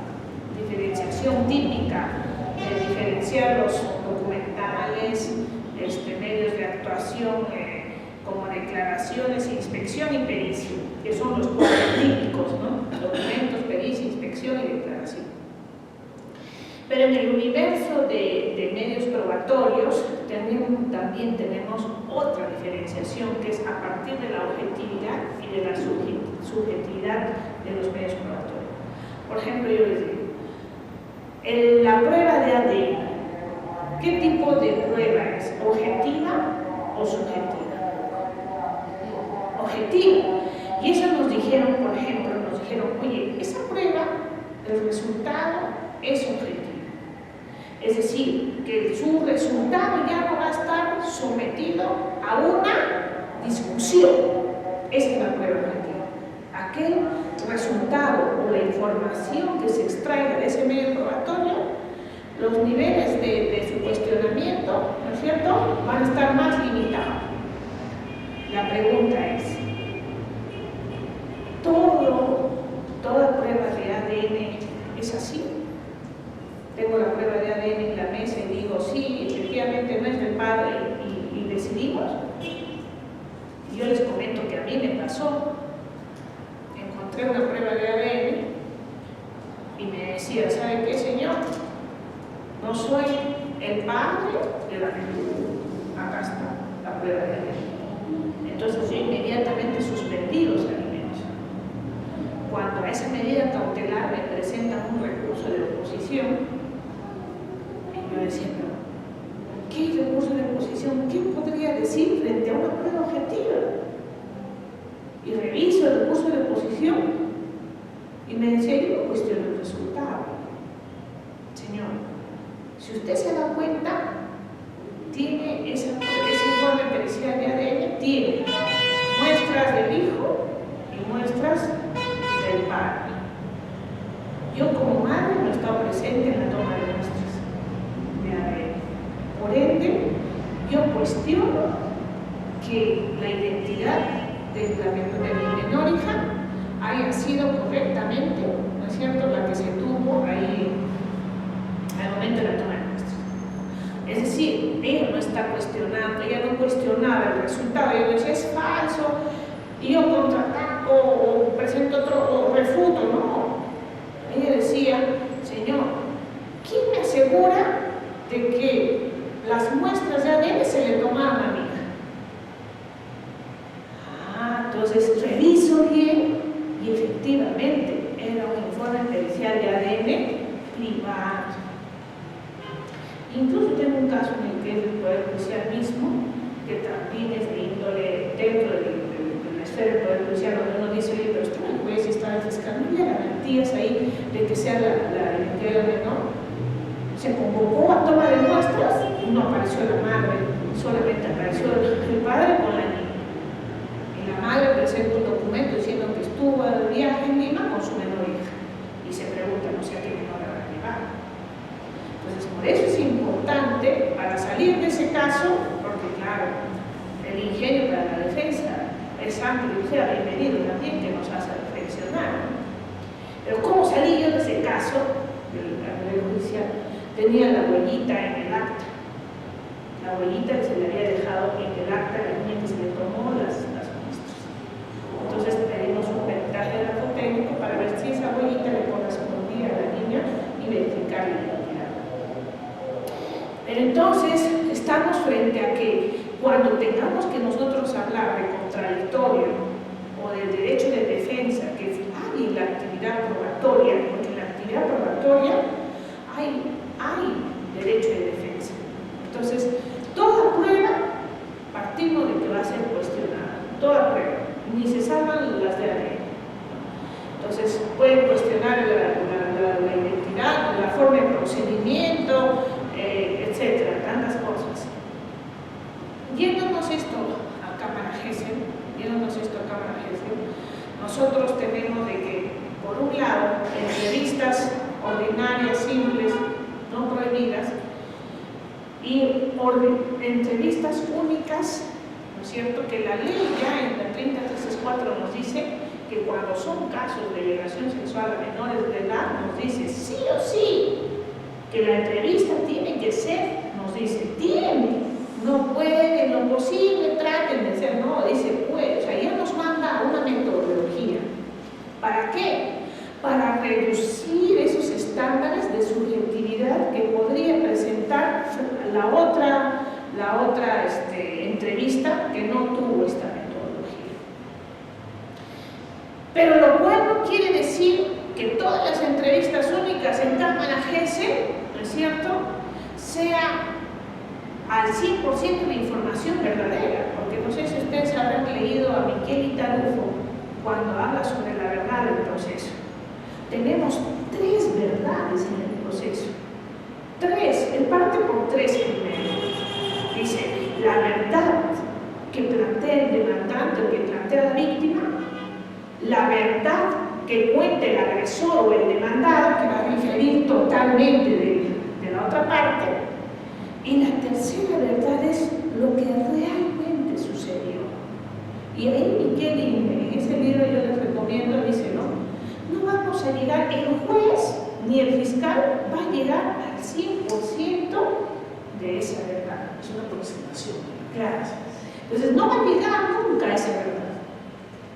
diferenciación típica de diferenciar los documentales, medios de actuación como declaraciones, inspección y pericia, que son los cuatro típicos, ¿no? Documentos, pericia, inspección y declaración. Pero en el universo de medios probatorios también tenemos otra diferenciación, que es a partir de la objetividad y de la subjetividad de los medios probatorios. Por ejemplo, yo les digo, la prueba de ADN, ¿qué tipo de prueba es? ¿Objetiva o subjetiva? Objetiva. Y eso nos dijeron, por ejemplo, oye, esa prueba el resultado es objetivo. Es decir, que su resultado ya no va a estar sometido a una discusión. Esa es la prueba objetiva. Aquel resultado o la información que se extraiga de ese medio probatorio, los niveles de su cuestionamiento, ¿no es cierto?, van a estar más limitados. La pregunta es, ¿toda prueba de ADN es así? Tengo la prueba de ADN en la mesa y digo, sí, efectivamente no es del padre y decidimos. Y yo les comento que a mí me pasó. Encontré una prueba de ADN y me decía, ¿sabe qué, señor? No soy el padre de la criatura. Acá está la prueba de ADN. Entonces yo inmediatamente suspendí los alimentos. Cuando a esa medida cautelar me presentan un recurso de oposición, yo decía, pero ¿qué recurso de oposición? ¿Qué podría decir frente a una prueba objetiva? Y reviso el recurso de oposición y me decía, yo no cuestiono el resultado. Señor, si usted se da cuenta, tiene ese informe pericial de ADN, tiene muestras del hijo y muestras del padre. Yo como madre no he estado presente en la toma de muestras de ADN. Por ende, yo cuestiono que la identidad de mi menor hija haya sido correctamente, ¿no es cierto?, la que se tuvo ahí al momento de la toma de muestras. Es decir, ella no está cuestionando, ella no cuestionaba el resultado, ella decía, es falso, y yo contraataco o presento otro, o refuto, no. Ella decía, señor, ¿quién me asegura de que las muestras de ADN se le tomaron a mi hija? Entonces reviso bien y efectivamente era un informe pericial de ADN privado. Incluso tengo un caso en el que es el Poder Judicial mismo, que también es de índole dentro de la esfera del Poder Judicial, donde uno dice, oye, pero está el juez y está el fiscal, no había garantías ahí de que sea la identidad del menor. Se convocó a toma de muestras, no apareció la madre, solamente apareció el padre con la niña. Y la madre presenta un documento diciendo que estuvo de viaje en Lima con su menor hija. Y se pregunta, no sé a qué menor habrá llevado. Entonces, por eso es importante, para salir de ese caso, porque claro, el ingenio para la defensa es amplio y sea bienvenido también, que nos hace reflexionar. Pero ¿cómo salí yo de ese caso? El judicial tenía la huellita en el acta. La huellita que se le había dejado en el acta a la niña que se le tomó las muestras. Entonces pedimos un peritaje grafotécnico para ver si esa huellita le correspondía a la niña y verificar la identidad. Pero entonces estamos frente a que cuando tengamos que nosotros hablar de contradictorio o del derecho de defensa, que es la actividad probatoria, porque en la actividad probatoria hay derecho de defensa. Entonces, toda prueba partimos de que va a ser cuestionada, toda prueba, ni se salvan las de ADN. Entonces, pueden cuestionar la identidad, la forma de procedimiento, etcétera, tantas cosas. Yéndonos esto a Cámara Gesell, nosotros tenemos de que, por un lado, entrevistas ordinarias, simples, no prohibidas, y entrevistas únicas, ¿no es cierto?, que la ley ya en la 30.364 nos dice que cuando son casos de violación sexual a menores de edad, nos dice sí o sí que la entrevista tiene que ser, nos dice, tiene, no puede, en lo posible, traten de ser, no, dice puede, o sea, ya nos manda una metodología. ¿Para qué? Para reducir esos estándares de subjetividad que podría presentar la otra entrevista que no tuvo esta metodología. Pero lo cual no quiere decir que todas las entrevistas únicas en Cámara Gesell, ¿no es cierto?, sea al 100% de información verdadera, porque no sé si ustedes habrán leído a Miquel Tarufo cuando habla sobre la verdad del proceso. Tenemos 3 verdades en el proceso. 3, él parte por 3 primero. Dice, la verdad que plantea el demandante o que plantea la víctima, la verdad que cuente el agresor o el demandado, que va a diferir totalmente de la otra parte, y la tercera verdad es lo que realmente sucedió. Y ahí Miguel, en ese libro yo les recomiendo, dice, no vamos a llegar, el juez ni el fiscal va a llegar al 100% de esa verdad. Es una aproximación. Claro. Entonces no va a llegar nunca a esa verdad.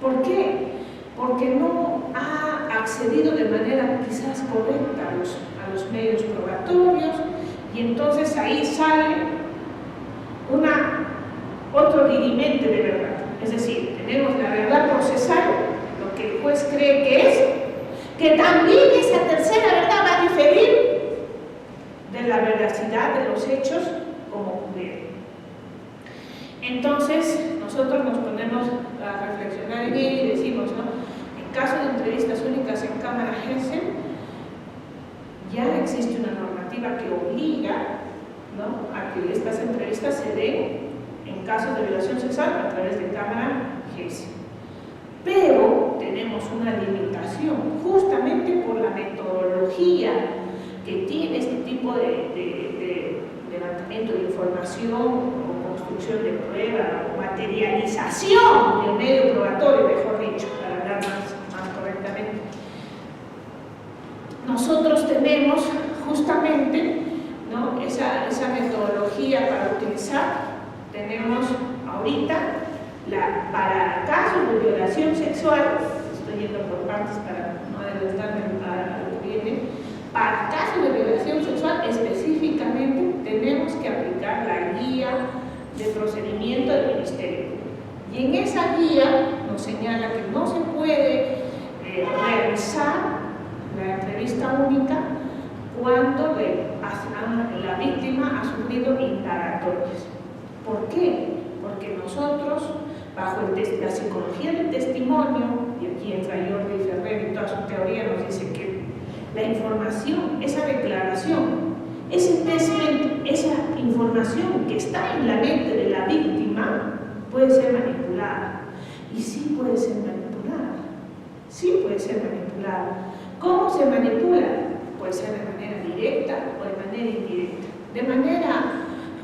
¿Por qué? Porque no ha accedido de manera quizás correcta a los medios probatorios, y entonces ahí sale otro dirimente de verdad. Es decir, tenemos la verdad procesal, lo que el juez cree que es, que también esa tercera verdad va a diferir de la veracidad de los hechos como ocurrieron. Entonces, nosotros nos ponemos a reflexionar en ello y decimos, en caso de entrevistas únicas en Cámara Gesell, ya existe una normativa que obliga a que estas entrevistas se den en casos de violación sexual a través de Cámara Gesell. Pero tenemos una limitación justamente por la metodología que tiene este tipo de levantamiento de información o construcción de prueba o materialización del medio probatorio, mejor dicho, para hablar más correctamente. Nosotros tenemos justamente esa metodología para utilizar. Tenemos ahorita para casos de violación sexual, estoy yendo por partes para no adelantarme a lo que viene, para casos de violación sexual específicamente tenemos que aplicar la guía de procedimiento del Ministerio. Y en esa guía nos señala que no se puede realizar la entrevista única cuando la víctima ha sufrido indagatorias. ¿Por qué? Porque nosotros, bajo la psicología del testimonio, y aquí entra Jordi Ferrer y toda su teoría nos dice que la información, esa declaración, ese statement, esa información que está en la mente de la víctima puede ser manipulada. Y sí puede ser manipulada. Sí puede ser manipulada. ¿Cómo se manipula? Puede ser de manera directa o de manera indirecta. De manera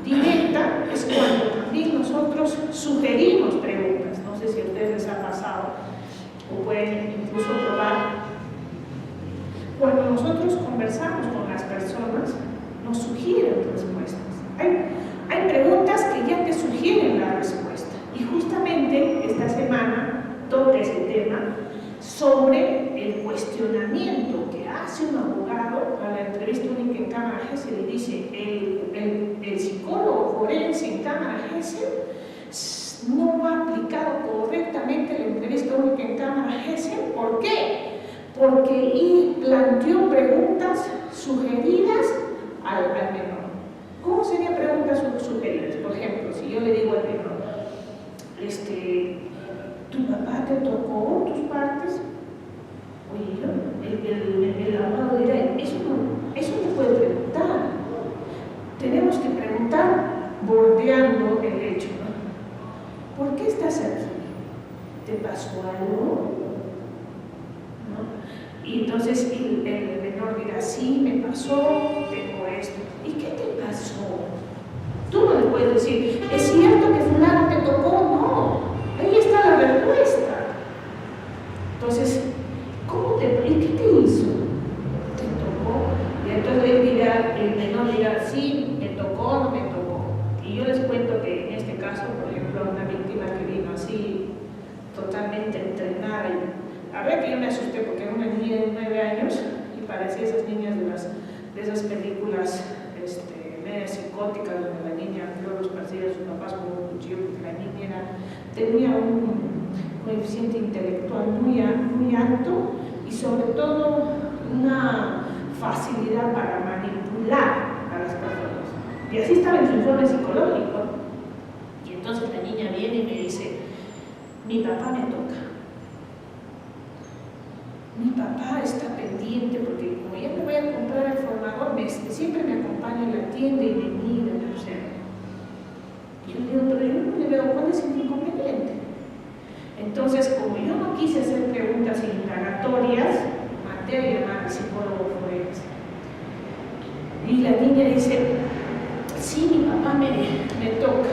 directa es cuando también nosotros sugerimos preguntas. No sé si a ustedes les ha pasado o pueden incluso probar. Cuando nosotros conversamos con las personas, nos sugieren respuestas. Hay preguntas que ya te sugieren la respuesta. Y justamente esta semana toca ese tema sobre el cuestionamiento que hace un abogado a la entrevista única en Cámara Gesell y dice el psicólogo forense en Cámara Gesell no ha aplicado correctamente la entrevista única en Cámara Gesell. ¿Por qué? Porque planteó preguntas sugeridas al menor. ¿Cómo serían preguntas sugeridas? Por ejemplo, si yo le digo al menor, ¿tu papá te tocó tus partes? Oye, el abogado dirá, eso no puede preguntar. Tenemos que preguntar bordeando el hecho, ¿no? ¿Por qué estás aquí? ¿Te pasó algo? ¿No? Y entonces el menor dirá, sí, me pasó, tengo esto. ¿Y qué te pasó? Tú no le puedes decir, ¿es cierto que fulano te tocó? No, ahí está la respuesta. Entonces, ¿y qué te hizo? ¿Te tocó? Y entonces el menor dirá, sí, me tocó o no me tocó. Y yo les cuento que en este caso, por ejemplo, una víctima que vino así, totalmente entrenada, y la verdad que yo me asusté porque era una niña de 9 años y parecía esas niñas de esas películas medias psicóticas donde la niña luego persigue a sus papás con un cuchillo, porque la niña tenía un coeficiente intelectual muy alto y sobre todo una facilidad para manipular a las personas. Y así estaba en su informe psicológico. Y entonces la niña viene y me dice, mi papá me toca. mi papá está pendiente porque como ya me voy a comprar el formador, siempre me acompaña en la tienda y me mira, me observa. Yo le digo, pero yo no le veo cuál es el inconveniente. Entonces, como yo no quise hacer preguntas indagatorias, mandé a llamar al psicólogo forense. Y la niña dice, sí, mi papá me toca.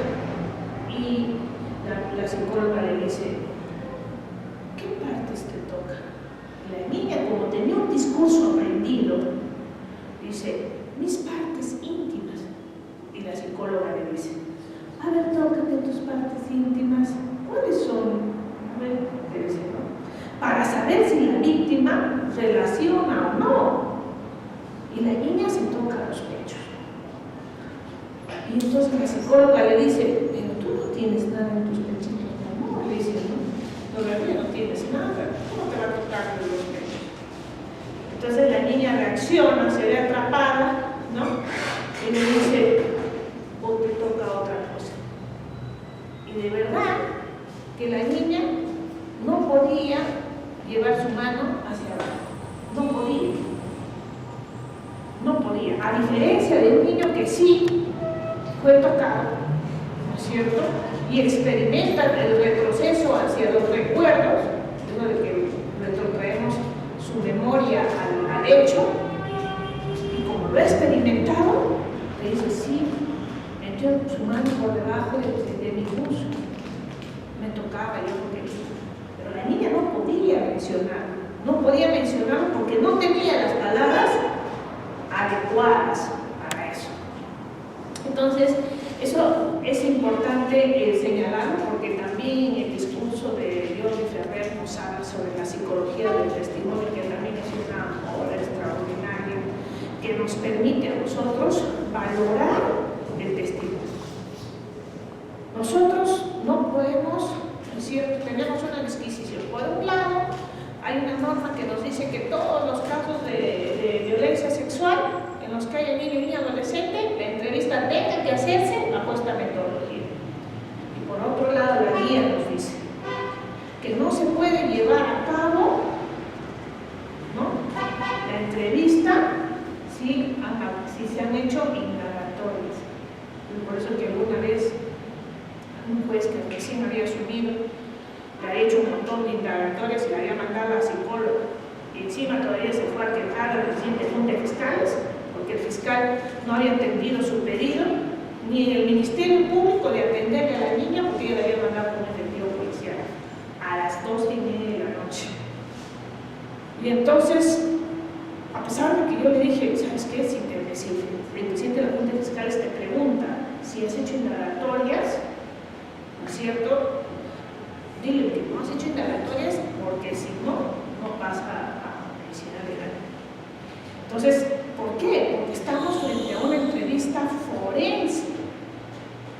Y la psicóloga le dice, ¿qué partes te toca? Y la niña, como tenía un discurso aprendido, dice, mis partes íntimas. Y la psicóloga le dice, a ver, tócate tus partes íntimas. ¿Cuáles son? A ver, te dice, ¿no? Para saber si la víctima relaciona o no. Y la niña se toca los pechos. Y entonces la psicóloga le dice, pero tú no tienes nada en tus pechitos, no, le dice, no, todavía no tienes nada, ¿cómo te va a tocar los pechos? Entonces la niña reacciona, se ve atrapada, ¿no? Y le dice, o te toca otra cosa. Y de verdad que la niña no podía llevar su mano hacia abajo, no podía. No podía, a diferencia de un niño que sí fue tocado, ¿no es cierto? Y experimenta el retroceso hacia los recuerdos, es de que retrotraemos su memoria al hecho, y como lo ha experimentado, le dice, sí, metió su mano por debajo de mi buzo, me tocaba yo porque pero la niña no podía mencionar porque no tenía las palabras adecuadas para eso. Entonces, eso es importante señalar porque también el discurso de Jordi Ferrer nos habla sobre la psicología del testimonio, que también es una obra extraordinaria que nos permite a nosotros valorar el testimonio. Nosotros no podemos, es cierto, tenemos una disquisición. Por un lado, hay una norma que nos dice que todos los casos de violencia sexual en los que haya niño y niña adolescente, la entrevista tenga que hacerse bajo esta metodología. Y por otro lado, la guía nos dice que no se puede llevar a cabo, ¿no?, la entrevista si se han hecho indagatorias. Y por eso que alguna vez un juez que recién había asumido le ha hecho un montón de indagatorias y le había mandado a psicólogo, y encima todavía se fue a quejar a la reciente Junta de Fiscales porque el fiscal no había atendido su pedido, ni en el Ministerio Público de atenderle a la niña porque ella le había mandado un efectivo policial a las 2:30 de la noche. Y entonces, a pesar de que yo le dije, ¿sabes qué? Si el presidente de la Junta de Fiscales te pregunta si has hecho indagatorias, ¿no es cierto?, dile que no has hecho indagatorias porque si no, no pasa a medicina legal. Entonces, ¿por qué? Porque estamos frente a una entrevista forense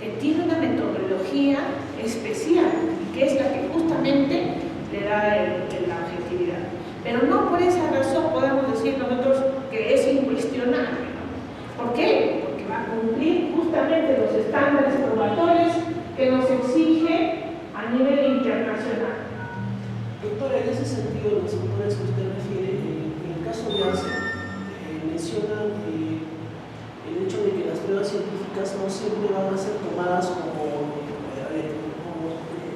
que tiene una metodología especial y que es la que justamente le da la objetividad. Pero no por esa razón podemos decir nosotros que es incuestionable, ¿no? ¿Por qué? Porque va a cumplir justamente los estándares probatorios que nos exige a nivel internacional. Doctora, en ese sentido, los autores que usted refiere, en el caso de ACE, mencionan el hecho de que las pruebas científicas no siempre van a ser tomadas como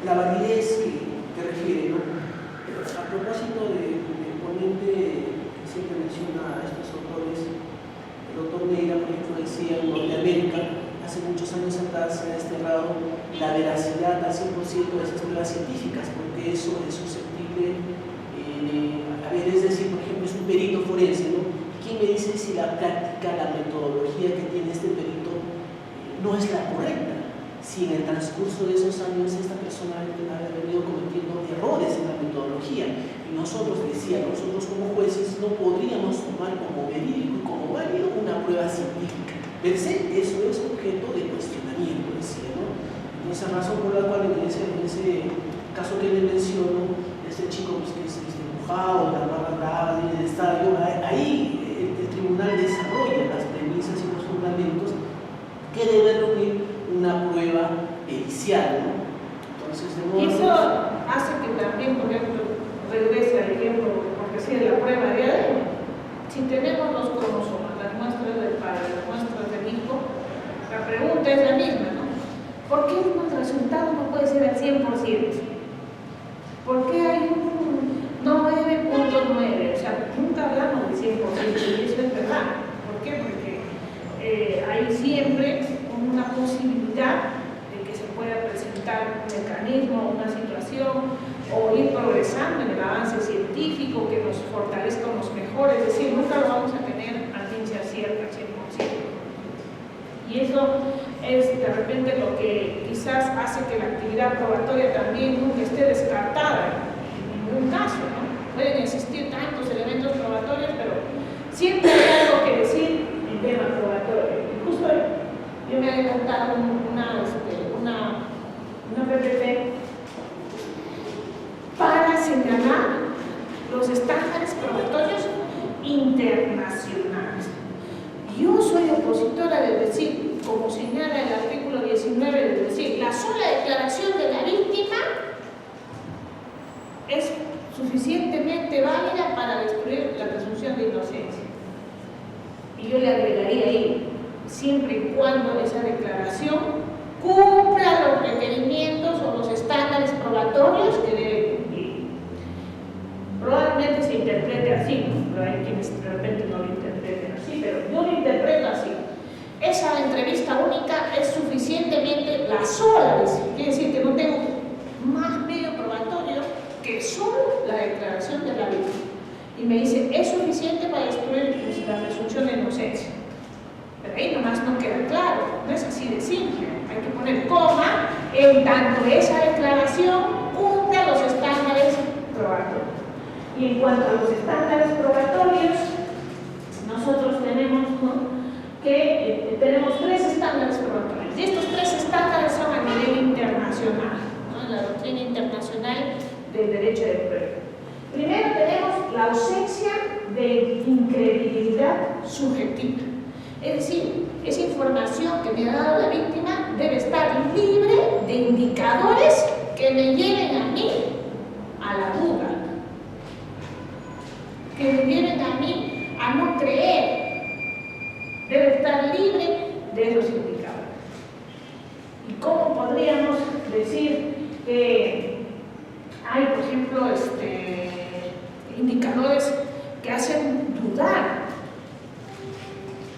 la validez que refiere, ¿no? A propósito del ponente que siempre menciona a estos autores, el doctor Neira, por ejemplo, decía en Norteamérica, hace muchos años atrás se ha desterrado la veracidad al 100% de esas pruebas científicas, porque eso es susceptible, a ver, es decir, por ejemplo, es un perito forense, ¿no? ¿Quién me dice si la práctica, la metodología que tiene este perito no es la correcta? Si en el transcurso de esos años esta persona ha venido cometiendo errores en la metodología, y nosotros, decía, nosotros como jueces no podríamos tomar como verídico y como válido una prueba científica. Per se, eso es objeto de cuestionamiento, decía, ¿no? Esa razón por la cual en ese caso que le menciono, este chico pues, que es empujado, la barra brava del estadio, ahí el tribunal desarrolla las premisas y los fundamentos que debe reunir una prueba pericial, ¿no? Entonces, de modo y eso hace que también, por ejemplo, regrese al ejemplo, porque decir, la prueba de ADN. Si tenemos los cromosomas, las muestras del padre, las muestras del hijo, la pregunta es la misma, ¿no? ¿Por qué el resultado no puede ser al 100%? ¿Por qué hay un 9.9? O sea, nunca hablamos del 100%, y eso es verdad. ¿Por qué? Porque hay siempre una posibilidad de que se pueda presentar un mecanismo, una situación, o ir progresando en el avance científico que nos fortalezca, nos mejore. Es decir, nunca lo vamos a tener a ciencia cierta, 100%. Y eso es de repente lo que quizás hace que la actividad probatoria también nunca esté descartada en ningún caso, ¿no? Pueden existir tantos elementos probatorios, pero siempre hay algo que decir en tema probatorio. Y justo yo me había contado una PPT para señalar los estándares probatorios internacionales. Yo soy opositora de decir, como señala el artículo 19, de decir, la sola declaración de la víctima es suficientemente válida para destruir la presunción de inocencia. Y yo le agregaría ahí, siempre y cuando esa declaración cumpla los requerimientos o los estándares probatorios que debe cumplir. Probablemente se interprete así, ¿no? Pero hay quienes de repente no lo interpreten así, pero yo lo interpreto así. Esa entrevista única es suficientemente la sola, quiere decir que no tengo más medio probatorio que solo la declaración de la víctima. Y me dice, es suficiente para destruir la presunción de inocencia. Pero ahí nomás no queda claro, no es así de simple. Hay que poner coma en tanto esa declaración cumpla los estándares probatorios. Y en cuanto a los estándares probatorios, nosotros tenemos, ¿no?, que tenemos 3 estándares probatorios. Y estos 3 estándares son a nivel internacional, ¿no?, en la doctrina internacional del derecho de prueba. Primero tenemos la ausencia de incredibilidad subjetiva. Es decir, esa información que me ha dado la víctima debe estar libre de indicadores que me lleven a mí a la duda, que me lleven a mí a no creer. Debe estar libre de esos indicadores. ¿Y cómo podríamos decir que hay, por ejemplo, indicadores que hacen dudar?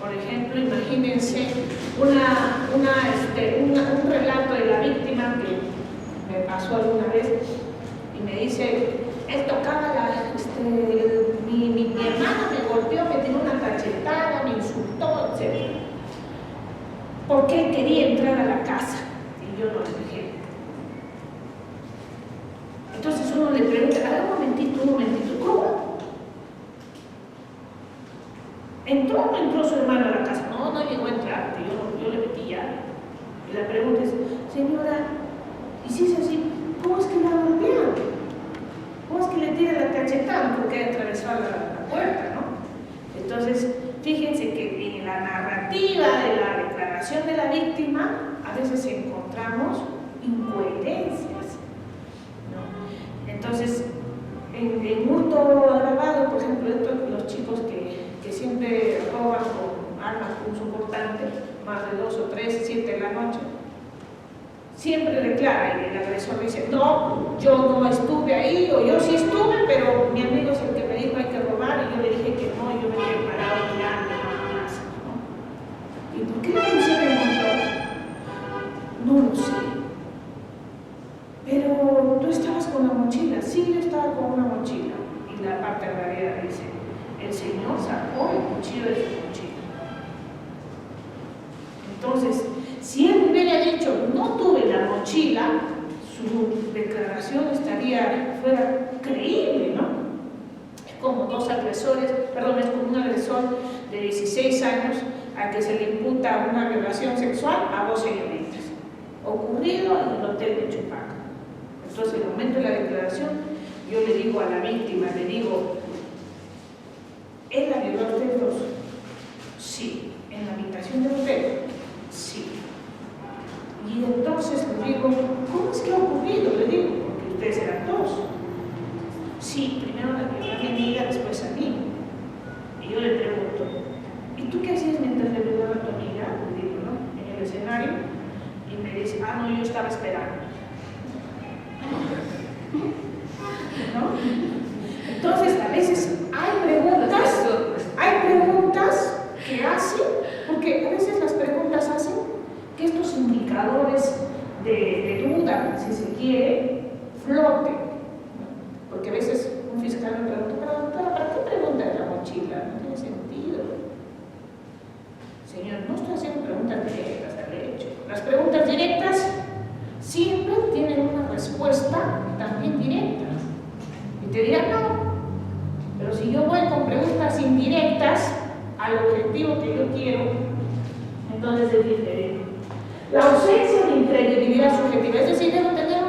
Por ejemplo, imagínense un relato de la víctima que me pasó alguna vez y me dice, él tocaba mi hermano me golpeó, me tiró una cachetada, me insultó, etc. Porque él quería entrar a la casa y yo no le dejé. Entonces uno le pregunta, a ver, un momentito, ¿cómo? ¿Entró o no entró su hermano a la casa? No llegó a entrar, yo le metí ya. Y la pregunta es, señora, ¿y si es así, cómo es que la golpearon? ¿Cómo es que le tira la cachetada? Porque atravesó la puerta, ¿no? Entonces, fíjense que en la narrativa de la declaración de la víctima a veces encontramos incoherencias, ¿no? Entonces, en hurto agravado, por ejemplo, los chicos que siempre roban con armas punzocortantes, más de 2 o 3, 7 de la noche, siempre declara y el agresor dice, no, yo no estuve ahí, o yo sí estuve, pero mi amigo es el que me dijo hay que robar, y yo le dije que no, y yo me quedé parado mirando nada más, ¿no? ¿Y por qué la policía me encontró? No lo sé. Pero tú estabas con la mochila. Sí, yo estaba con una mochila. Y la parte agravada dice, el señor sacó el cuchillo de su mochila. Entonces, si él me hubiera dicho, no tuve la mochila, su declaración fuera creíble, ¿no? Es como es como un agresor de 16 años a que se le imputa una violación sexual a 2 señoritas, ocurrido en el hotel de Chupaca. Entonces, en el momento de la declaración, yo le digo a la víctima, le digo, ¿él la violó a ustedes dos? Sí. ¿En la habitación del hotel? Sí. Y entonces le digo, ¿cómo es que ha ocurrido? Le digo, porque ustedes eran 2. Sí, primero la violó a mi amiga, después estaba esperando. ¿No? Entonces, a veces hay preguntas que hacen, porque a veces las preguntas hacen que estos indicadores de duda, si se quiere, floten. Porque a veces un fiscal me pregunta, pero ¿para qué pregunta de la mochila? No tiene sentido. Señor, no estoy haciendo preguntas directas al hecho. Las preguntas directas siempre tienen una respuesta también directa. Y te dirán no. Pero si yo voy con preguntas indirectas al objetivo que yo quiero, entonces es diferente. La ausencia de incredibilidad subjetiva, es decir, debo tener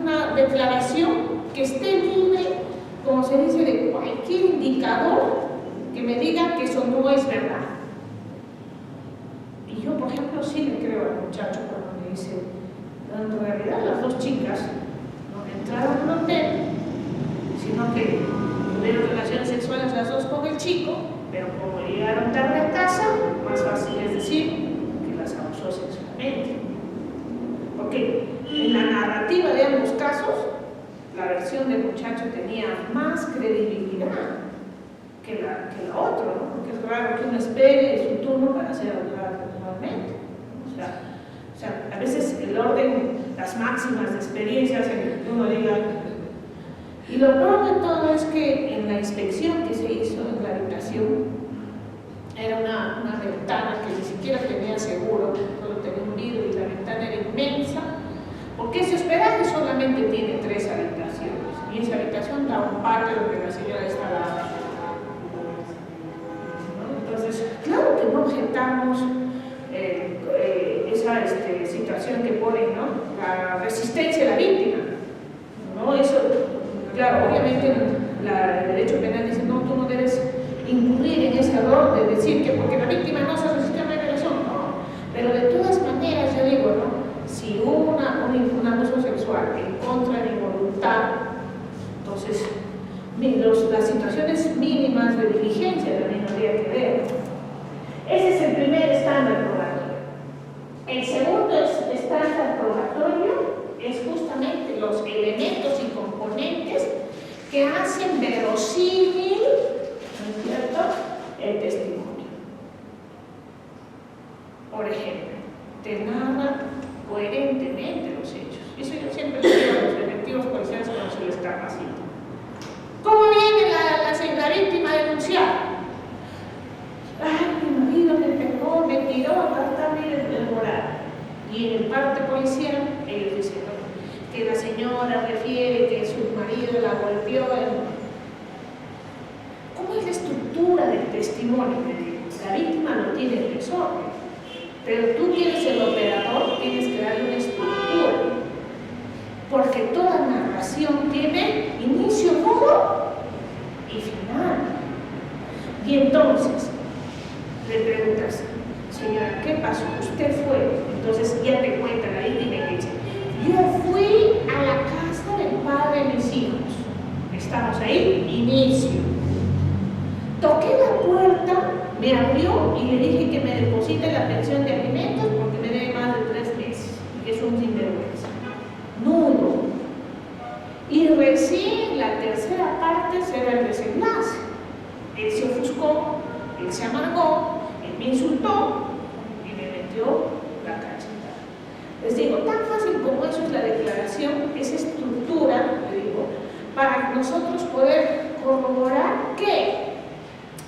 una declaración que esté libre, como se dice, de cualquier indicador que me diga que eso no es verdad. Y yo, por ejemplo, sí le creo al muchacho cuando me dice, en realidad las dos chicas no entraron en un hotel, sino que tuvieron relaciones sexuales las dos con el chico, pero como llegaron tarde a casa, más fácil es decir que las abusó sexualmente. Porque en la narrativa de ambos casos, la versión del muchacho tenía más credibilidad que la otra, ¿no? Porque es raro que uno espere su turno para ser abusado sexualmente. O sea, a veces el orden, las máximas de experiencias en que uno diga. Y lo peor de todo es que en la inspección que se hizo en la habitación, era una ventana que ni siquiera tenía seguro, solo tenía un vidrio y la ventana era inmensa, porque ese hospedaje solamente tiene 3 habitaciones, y esa habitación da un patio donde la señora estaba. ¿No? Entonces, claro que no objetamos esa situación que pone, ¿no? La resistencia de la víctima, ¿no? Eso, claro, obviamente el derecho penal dice, no, tú no debes incurrir en ese error de decir que porque la víctima no se resistió a una relación, no. Pero de todas maneras, yo digo, ¿no? Si hubo un abuso sexual en contra de mi voluntad, entonces las situaciones mínimas de diligencia también habría que ver. Ese es el primer estándar probatorio. El segundo estándar probatorio es justamente los elementos y componentes que hacen verosímil, ¿no es cierto?, el testimonio. Por ejemplo, te narra coherentemente los hechos. Eso yo siempre le digo a los efectivos policiales cuando se les capacita. ¿Cómo viene la víctima a denunciar? Ay, mi marido me pegó, me tiró, hasta el moral. Y en el parte policial, ellos dicen que la señora refiere que su marido la golpeó. ¿Cómo es la estructura del testimonio? La víctima no tiene el desorden, pero tú tienes el operador, tienes que darle una estructura, porque toda narración tiene inicio, nudo y final. Y entonces le preguntas, señora, ¿qué pasó? ¿Usted fue? Entonces ya te cuenta la víctima y dice, yo fui a la casa del padre de mis hijos. Estamos ahí, inicio. Toqué la puerta, me abrió y le dije que me deposite la pensión de alimentos porque me debe más de 3 meses, que es un sinvergüenza. Nudo. Y recién la tercera parte será el desenlace. Él se ofuscó, él se amargó, él me insultó y me metió la cachetada. Les digo, tan fácil como eso es la declaración, esa estructura, le digo, para nosotros poder corroborar que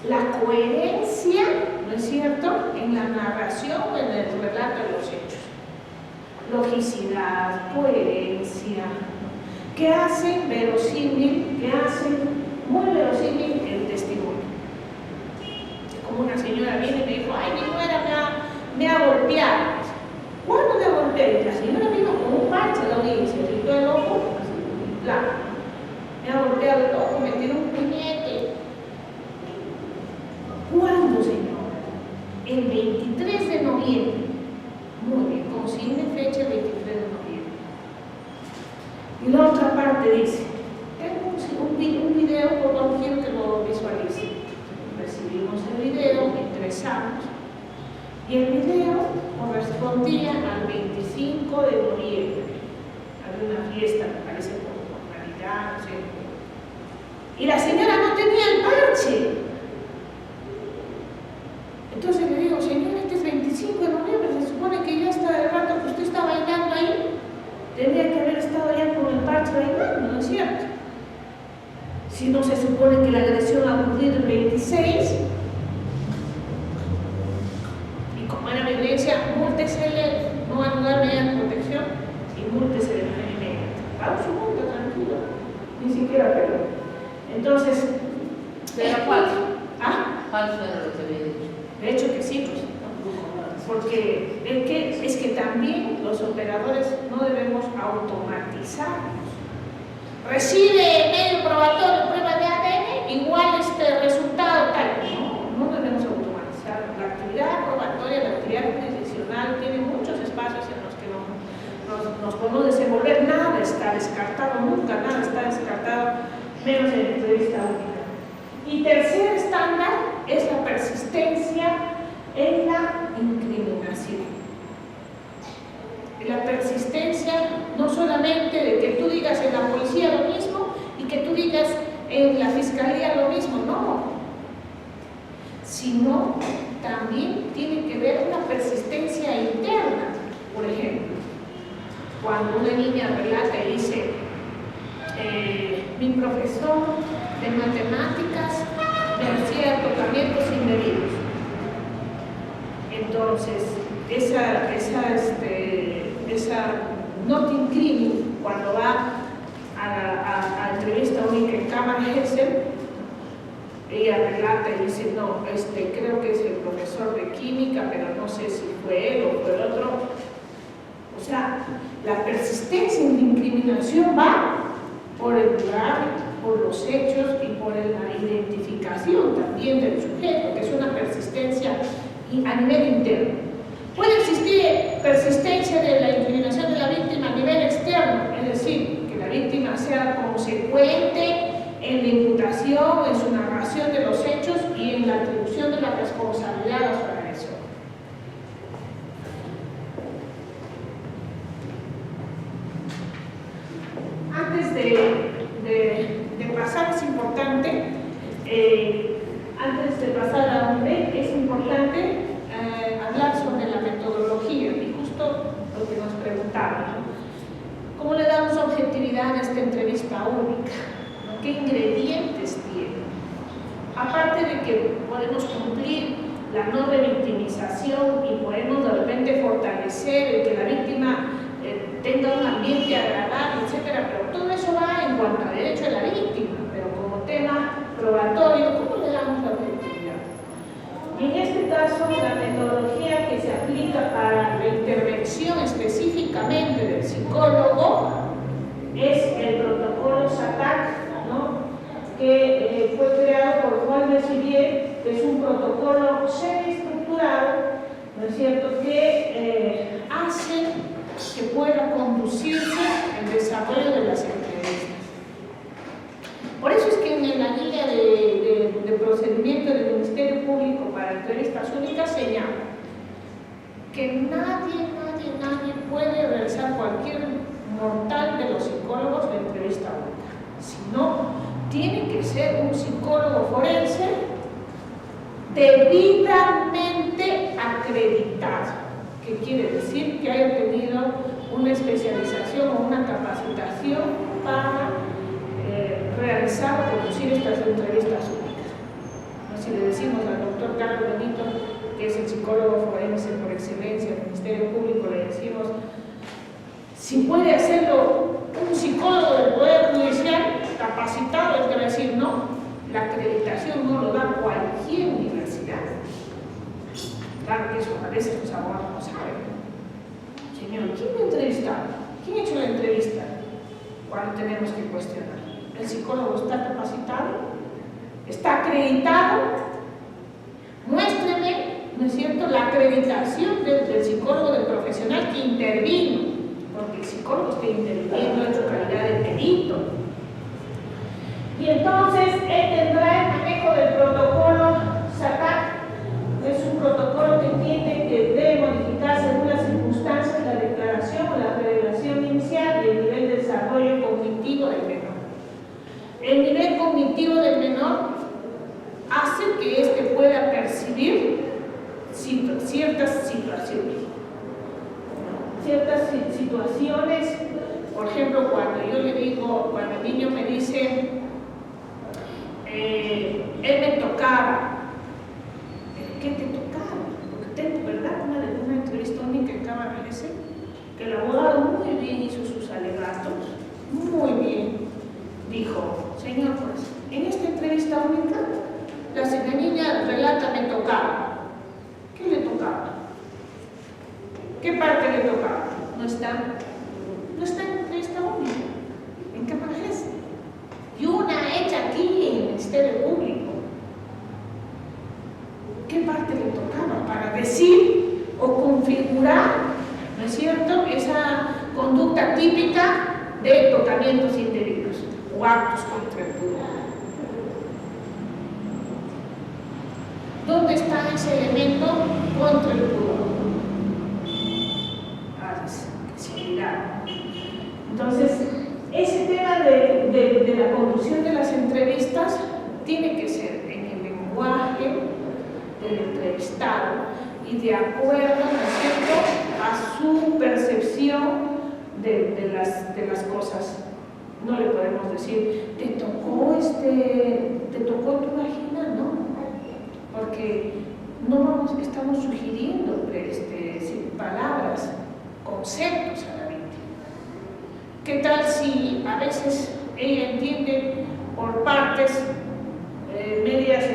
la coherencia, ¿no es cierto?, en la narración o en el relato de los hechos. Logicidad, coherencia, que hacen verosímil, que hacen muy verosímil el testimonio. Como una señora viene y me dijo, ay, mi nuera me ha golpeado. ¿Cuándo me golpeó? La señora vino con un parche a la audiencia, se quitó el ojo, así, claro. Me ha golpeado el ojo, me tiró un puñete. ¿Cuándo, señora? El 23 de noviembre. Muy bien, consigne fecha el 23 de noviembre. Y la otra parte dice, tengo un video, por lo que quiero que lo visualice. Recibimos el video, ingresamos. Y el video correspondía al 25 de noviembre. Había una fiesta, me parece, por Navidad, no sé. Y la señora no tenía el parche. Entonces le digo, señora, este es 25 de noviembre, se supone que ya está de rato que usted está bailando ahí. Tendría que haber estado ya con el parche bailando, ¿no es cierto? Si no se supone que la agresión ha ocurrido el 26, y como era violencia, múltesele, no anular medidas de protección y múltesele de manera inmediata. Vamos su multa, tranquilo, ni siquiera perdón. Entonces, Era falso. ¿ah? Falso era lo que había dicho. De hecho que sí, pues, ¿no? Porque es que también los operadores no debemos automatizarnos. Recibe medio probatorio, prueba de ADN, igual resultado tal. No debemos automatizar. La actividad probatoria, la actividad jurisdiccional tiene muchos espacios en los que nos podemos desenvolver. Nada está descartado, nunca nada está descartado, menos en la entrevista única. Y tercer estándar es la persistencia en la incriminación. La persistencia no solamente de que tú digas en la policía lo mismo y que tú digas en la fiscalía lo mismo, no, sino también tiene que ver una persistencia interna. Por ejemplo, cuando una niña relata y dice, mi profesor de matemáticas me hacía tocamientos indebidos. Entonces, esa not in crimin, cuando va a entrevista única en Cámara Gesell, ella relata y dice, no, creo que es el profesor de química, pero no sé si fue él o fue el otro. O sea, la persistencia en la incriminación va por el lugar, por los hechos y por la identificación también del sujeto, que es una persistencia a nivel interno. Puede existir persistencia de la incriminación de la víctima a nivel externo, es decir, que la víctima sea consecuente en la imputación, en su narración de los hechos y en la atribución de la responsabilidad a su agresor. Antes de pasar, es importante, antes de pasar a un B, es importante hablar sobre la metodología y justo lo que nos preguntaban, ¿no? ¿Cómo le damos objetividad a esta entrevista única? ¿No? ¿Qué ingredientes tiene? Aparte de que podemos cumplir la no revictimización y podemos de repente fortalecer el que la víctima tenga un ambiente agradable, etcétera, pero todo eso va en cuanto a derecho de la víctima, pero como tema probatorio, ¿cómo le damos la objetividad? Y en este caso, la metodología que se aplica para la intervención específicamente del psicólogo es el protocolo SATAC, ¿no? Que fue creado por Juan Messivier, que es un protocolo semi-estructurado, ¿no es cierto?, que hace que pueda conducirse el desarrollo de las entrevistas. Por eso es que en la guía de procedimiento del Ministerio Público para entrevistas únicas señala que nadie puede realizar, cualquier mortal de los psicólogos, la entrevista única, sino tiene que ser un psicólogo forense debidamente acreditado. ¿Qué quiere decir? Que haya tenido una especialización o una capacitación para realizar o conducir estas entrevistas únicas. ¿No? Si le decimos al doctor Carlos Benito, que es el psicólogo forense por excelencia del Ministerio Público, le decimos, si puede hacerlo un psicólogo del Poder Judicial capacitado, es que va a decir, no, la acreditación no lo da cualquier universidad. Claro que eso a veces los abogados no saben. Señor, ¿quién me ha entrevistado? ¿Quién ha hecho la entrevista? ¿Cuál tenemos que cuestionar? ¿El psicólogo está capacitado? ¿Está acreditado? Muéstreme, ¿no es cierto?, la acreditación del psicólogo, del profesional que intervino, porque el psicólogo está interviniendo en su calidad de perito. Y entonces él tendrá el manejo del protocolo SATAC. Es un protocolo que entiende que ciertas situaciones. Por ejemplo, cuando yo le digo, cuando el niño me dice, él me tocaba, ¿pero qué te tocaba? Porque tengo, ¿verdad? Una entrevista única en Cámara GC, que el abogado muy bien hizo sus alegatos, muy bien. Dijo, señor juez, en esta entrevista única, la niña relata me tocaba. ¿Qué le tocaba? ¿Qué parte le tocaba? No está en la entrevista única, en Cámara GC. Y una hecha aquí en el Ministerio Público. ¿Qué parte le tocaba? Para decir o configurar, ¿no es cierto?, esa conducta típica de tocamientos indebidos o actos contra el pudor. ¿Dónde está ese elemento contra el pudor? Entonces, ese tema de la conducción de las entrevistas tiene que ser en el lenguaje del entrevistado y de acuerdo, ¿no es cierto?, a su percepción de las cosas. No le podemos decir, te tocó tu vagina, ¿no? Porque no estamos sugiriendo palabras, conceptos a la víctima. ¿Qué tal si a veces ella entiende por partes medias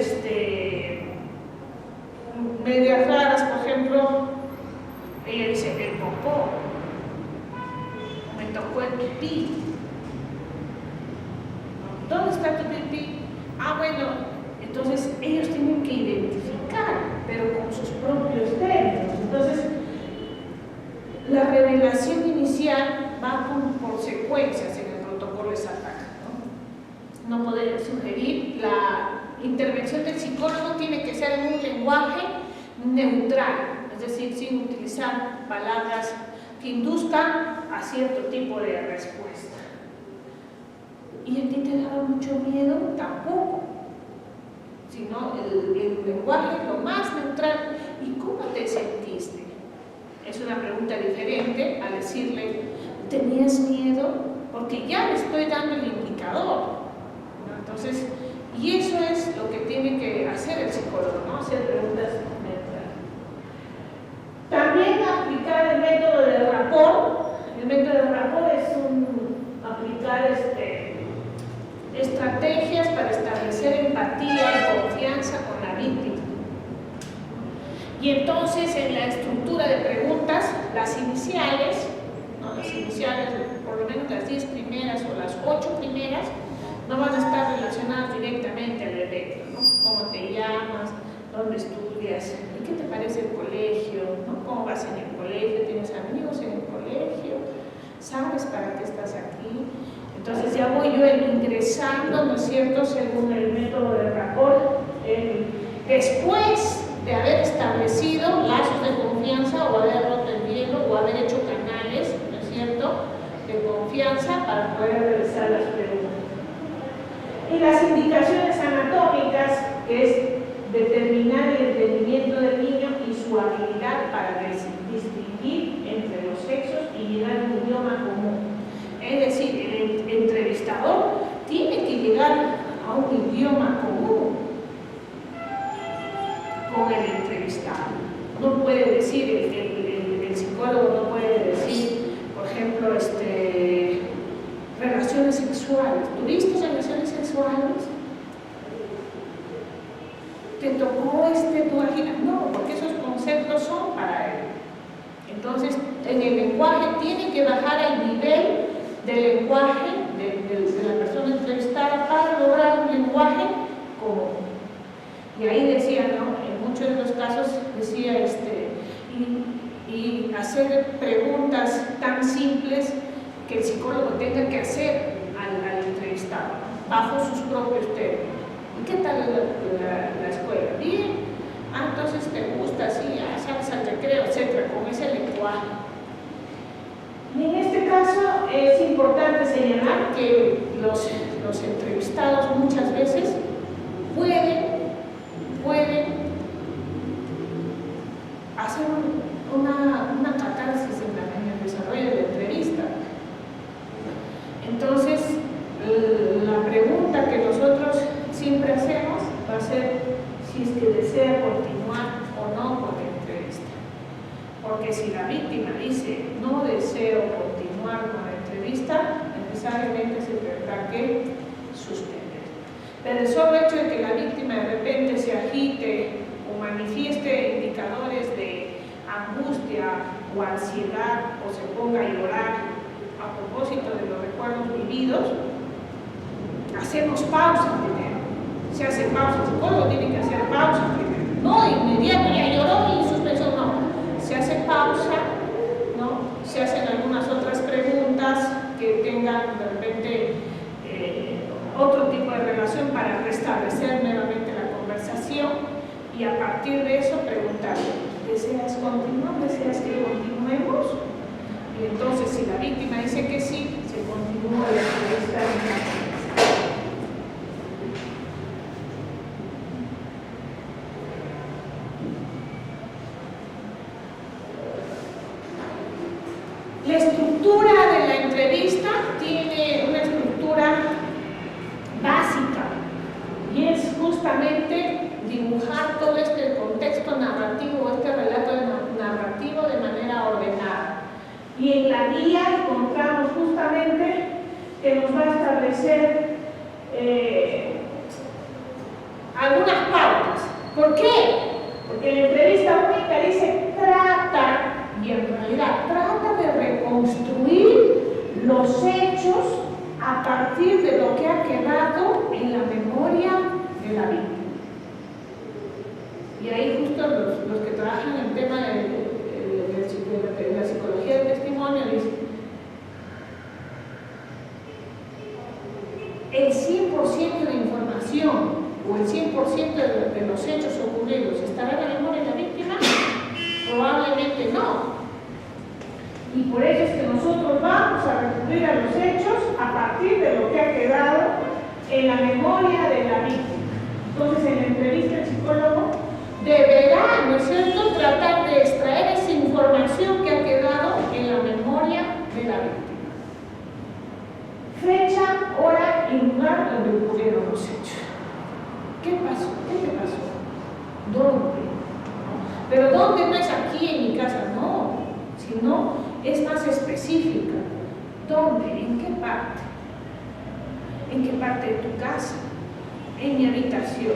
raras? Por ejemplo, ella dice el popó, me tocó el pipí. ¿Dónde está tu pipí? Ah, bueno, entonces ellos tienen que identificar, pero con sus propios términos. Entonces, la revelación inicial va por secuencias en el protocolo de SATAC, ¿no? No poder sugerir, la intervención del psicólogo tiene que ser en un lenguaje neutral, es decir, sin utilizar palabras que induzcan a cierto tipo de respuesta. ¿Y a ti te daba mucho miedo? Tampoco, sino el lenguaje lo más neutral. ¿Y cómo te sentiste? Es una pregunta diferente a decirle, ¿tenías miedo? Porque ya le estoy dando el indicador, ¿no? Entonces, y eso es lo que tiene que hacer el psicólogo, ¿no? Hacer preguntas neutrales. También aplicar el método de rapport. El método de rapport es aplicar estrategias para establecer empatía y confianza con la víctima. Y entonces en la estructura de preguntas, las iniciales, por lo menos las 10 primeras o las 8 primeras, no van a estar relacionadas directamente al evento, ¿no? ¿Cómo te llamas? ¿Dónde estudias? ¿Y qué te parece el colegio? ¿No? ¿Cómo vas en el colegio? ¿Tienes amigos en el colegio? ¿Sabes para qué estás aquí? Entonces ya voy yo ingresando, ¿no es cierto?, según el método de rapport, después de haber establecido lazos de confianza o haber roto el hielo o haber hecho canales, ¿no es cierto?, de confianza para poder realizar las preguntas. Y las indicaciones anatómicas, que es determinar el entendimiento del niño y su habilidad para distinguir entre los sexos y llegar a un idioma común. Es decir, el entrevistador tiene que llegar a un idioma común con el entrevistado. No puede decir, el psicólogo no puede decir, por ejemplo, relaciones sexuales. ¿Tuviste relaciones sexuales? ¿Te tocó tu vagina? No, porque esos conceptos son para él. Entonces, en el lenguaje tiene que bajar al nivel del lenguaje de la persona entrevistada para lograr un lenguaje común. Y ahí decía, ¿no?, en muchos de los casos decía, y hacer preguntas tan simples que el psicólogo tenga que hacer al entrevistado, ¿no?, bajo sus propios términos. ¿Y qué tal la escuela? Bien. Ah, entonces te gusta, sí, ya sales al recreo, etcétera, con ese lenguaje. Y en este caso es importante señalar que los entrevistados muchas veces pueden hacer una catarsis en la Porque si la víctima dice no deseo continuar con la entrevista, necesariamente se tendrá que suspender. Pero el solo hecho de que la víctima de repente se agite o manifieste indicadores de angustia o ansiedad o se ponga a llorar a propósito de los recuerdos vividos, hacemos pausa primero. Se hace pausa, el psicólogo tiene que hacer pausa primero. No de inmediato, ya lloró y suspensión, no. Se hace pausa, ¿no? Se hacen algunas otras preguntas que tengan de repente otro tipo de relación para restablecer nuevamente la conversación y a partir de eso preguntarle, ¿deseas continuar? ¿Deseas que continuemos? Y entonces si la víctima dice que sí, se continúa la entrevista en la conversación. La estructura de la entrevista tiene una estructura básica y es justamente dibujar todo este contexto narrativo, este relato narrativo de manera ordenada. Y en la guía encontramos justamente que nos va a establecer algunas pautas. ¿Por qué? Porque la entrevista única dice trata, y en realidad trata de reconstruir los hechos a partir de lo que ha quedado en la memoria de la víctima. Y ahí justo los que trabajan en el tema de la psicología del testimonio dicen el 100% de información o el 100% de los hechos ocurridos estará en la memoria de la víctima. Probablemente no. Y por eso es que nosotros vamos a recurrir a los hechos a partir de lo que ha quedado en la memoria de la víctima. Entonces, en la entrevista el psicólogo deberá, ¿no es cierto?, tratar de extraer esa información que ha quedado en la memoria de la víctima. Fecha, hora y lugar donde ocurrieron los hechos. ¿Qué pasó? ¿Qué te pasó? ¿Dónde? Pero ¿dónde? No es aquí en mi casa, no, sino es más específica. ¿Dónde? ¿En qué parte? ¿En qué parte de tu casa? En mi habitación.